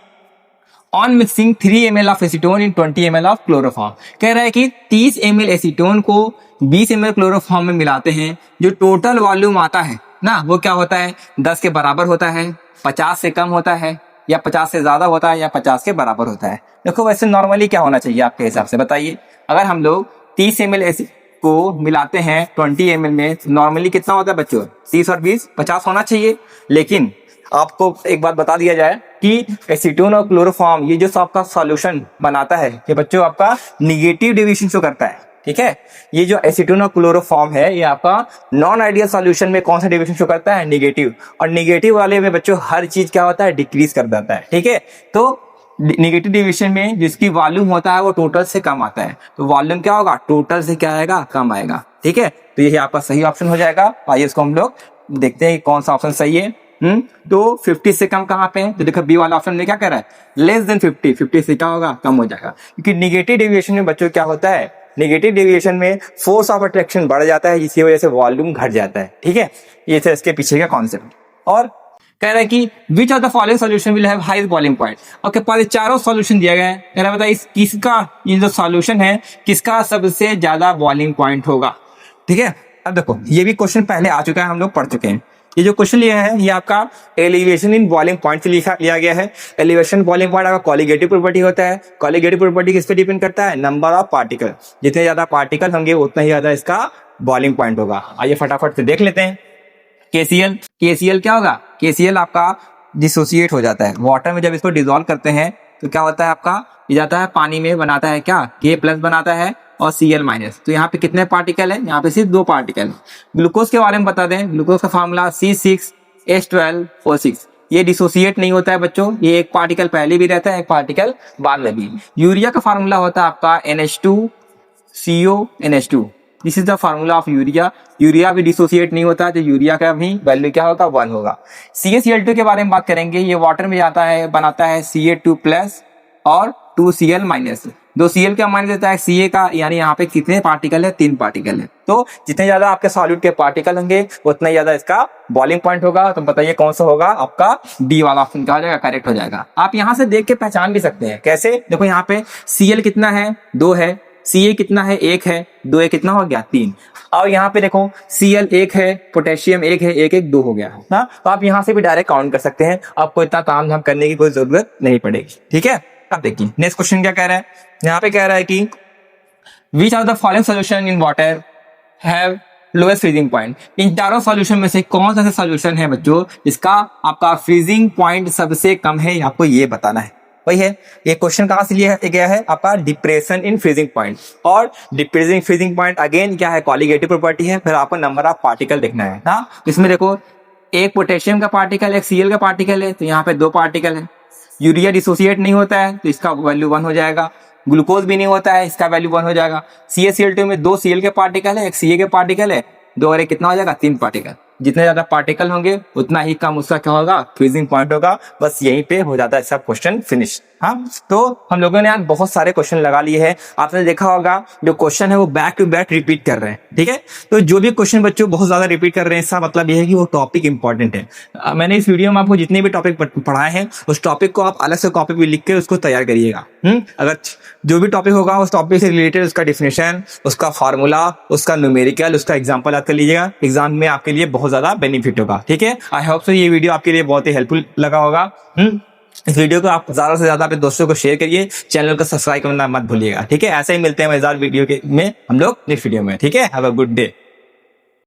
on mixing 3 ml of acetone in 20 ml of chloroform. कह रहा है कि 30 ml एसीटोन को 20 ml क्लोरोफॉर्म में मिलाते हैं, जो टोटल वॉल्यूम आता है ना, वो क्या होता है, 10 के बराबर होता है, 50 से कम होता है, या 50 से ज्यादा होता है, या 50 के बराबर होता है। देखो वैसे नॉर्मली क्या होना चाहिए आपके हिसाब से बताइए। अगर हम लोग 30 ml को मिलाते हैं 20 ml में, नॉर्मली कितना होता है बच्चों, 30 और 20 50 होना चाहिए। लेकिन आपको एक बात बता दिया जाए कि एसीटोन और क्लोरोफॉर्म ये जो आपका सॉल्यूशन बनाता है, ये बच्चों आपका निगेटिव डेविएशन शो करता है। ठीक है, ये जो एसीटोन और क्लोरोफॉर्म है, ये आपका नॉन आइडियल सॉल्यूशन में कौन सा डेविएशन शो करता है, निगेटिव। और निगेटिव वाले में बच्चों हर चीज क्या होता है, डिक्रीज कर देता है। ठीक है, तो निगेटिव डेविएशन में जिसकी वॉल्यूम होता है वो टोटल से कम आता है, तो वॉल्यूम क्या होगा, टोटल से क्या आएगा, कम आएगा। ठीक है, तो यही आपका सही ऑप्शन हो जाएगा। आइए इसको हम लोग देखते हैं कौन सा ऑप्शन सही है। तो 50 से कम कहाँ पे है, तो देखो बी वाला ऑप्शन में क्या कह रहा है, लेस देन 50, 50 से क्या होगा, कम हो जाएगा। क्योंकि निगेटिव डेविएशन में बच्चों क्या होता है, निगेटिव डेविएशन में फोर्स ऑफ अट्रैक्शन बढ़ जाता है, जिसकी वजह से वॉल्यूम घट जाता है। ठीक है, ये था इसके पीछे का कॉन्सेप्ट। और कह रहा है कि which of the following solution will have highest boiling point. आपके पास चारों सॉल्यूशन दिया गया है, कह रहा है बताइए किसका, ये जो सॉल्यूशन है किसका सबसे ज्यादा बॉइलिंग पॉइंट होगा। ठीक है, अब देखो ये भी क्वेश्चन पहले आ चुका है, हम लोग पढ़ चुके हैं। ये जो क्वेश्चन लिया है ये आपका एलिवेशन इन बॉइलिंग पॉइंट से लिया गया है। एलिवेशन बॉइलिंग पॉइंट आपका कॉलिगेटिव प्रॉपर्टी होता है। कॉलिगेटिव प्रॉपर्टी किस पे डिपेंड करता है, नंबर ऑफ पार्टिकल। जितने ज्यादा पार्टिकल होंगे उतना ही ज्यादा इसका बॉइलिंग पॉइंट होगा। आइए फटाफट से देख लेते हैं। केसीएल क्या होगा, केसीएल आपका डिसोसिएट हो जाता है वाटर में। जब इसको डिसॉल्व करते हैं तो क्या होता है आपका, ये जाता है पानी में, बनाता है क्या, K+ बनाता है और Cl-। तो यहाँ पे कितने पार्टिकल है, यहाँ पे सिर्फ 2 पार्टिकल। ग्लूकोज के बारे में बता दें, ग्लूकोज का फार्मूला C6H12O6। ये डिसोसिएट नहीं होता है बच्चों, ये एक पार्टिकल पहले भी रहता है, एक पार्टिकल बाद में भी। यूरिया का फार्मूला होता है आपका NH2CO NH2। This is the formula of urea. Urea भी डिसोसिएट नहीं होता, तो यूरिया का भी वैल्यू क्या होगा, 1 होगा। CaCl2 के बारे में बात करेंगे, ये वाटर में जाता है, बनाता है Ca2+ और 2Cl-। 2 Cl का मान देता है Ca का, यानी यहाँ पे कितने पार्टिकल है, 3 पार्टिकल है। तो जितने ज्यादा आपके सॉल्यूट के पार्टिकल होंगे उतना ज्यादा इसका बॉइलिंग पॉइंट होगा। तो बताइए कौन सा होगा, आपका डी वाला ऑप्शन क्या हो जाएगा, करेक्ट हो जाएगा। आप यहाँ से देख के पहचान भी सकते हैं, कैसे, देखो यहाँ पे Cl कितना है, 2 है, Ca कितना है, 1 है, 2 1 कितना हो गया, 3। और यहाँ पे देखो Cl 1 है, पोटेशियम 1 है, 1 1 2 हो गया ना। तो आप यहाँ से भी डायरेक्ट काउंट कर सकते हैं, आपको इतना काम धाम करने की कोई जरूरत नहीं पड़ेगी। ठीक है, अब देखिए नेक्स्ट क्वेश्चन क्या कह रहा है, यहाँ पे कह रहा है कि which are the following solution in water have lowest freezing point. इन चारों सॉल्यूशन में से कौन सा सॉल्यूशन है बच्चों जिसका आपका फ्रीजिंग पॉइंट सबसे कम है, आपको ये बताना है। वही है, ये क्वेश्चन कहां से लिया गया है, आपका डिप्रेशन इन फ्रीजिंग पॉइंट। और डिप्रेसिंग फ्रीजिंग पॉइंट अगेन क्या है, कॉलिगेटिव प्रॉपर्टी है। फिर आपको नंबर ऑफ पार्टिकल देखना है ना। इसमें देखो एक पोटेशियम का पार्टिकल, एक Cl का पार्टिकल है, तो यहाँ पे 2 पार्टिकल है। यूरिया डिसोसिएट नहीं होता है, तो इसका वैल्यू 1 हो जाएगा। ग्लूकोज भी नहीं होता है, इसका वैल्यू 1 हो जाएगा। CaCl2 में 2 Cl के पार्टिकल है, एक Ca के पार्टिकल है, 2 और 1 कितना हो जाएगा, 3 पार्टिकल। जितने ज्यादा पार्टिकल होंगे उतना ही कम उसका क्या होगा, फ्रीजिंग पॉइंट होगा। बस यहीं पे हो जाता है इसका क्वेश्चन फिनिश। हाँ, तो हम लोगों ने आज बहुत सारे क्वेश्चन लगा लिए हैं। आपने देखा होगा जो क्वेश्चन है वो बैक टू बैक रिपीट कर रहे हैं। ठीक है, तो जो भी क्वेश्चन बच्चों बहुत ज्यादा रिपीट कर रहे हैं, इसका मतलब ये है कि वो टॉपिक इंपॉर्टेंट है। मैंने इस वीडियो में आपको जितने भी टॉपिक पढ़ाए हैं उस टॉपिक को आप अलग से कॉपी पे लिख के उसको तैयार करिएगा। अगर जो भी टॉपिक होगा उस टॉपिक से रिलेटेड उसका डिफिनेशन, उसका फार्मूला, उसका न्यूमेरिकल, उसका एग्जाम्पल याद कर लीजिएगा। एग्जाम में आपके लिए बहुत ज्यादा बेनिफिट होगा। ठीक है, आई होप सो ये वीडियो आपके लिए बहुत ही हेल्पफुल लगा होगा। इस वीडियो को आप ज्यादा से ज्यादा अपने दोस्तों को शेयर करिए, चैनल को सब्सक्राइब करना मत भूलिएगा। ठीक है, ऐसे ही मिलते हैं मजेदार वीडियो में हम लोग नेक्स्ट वीडियो में। ठीक है, हैव अ गुड डे।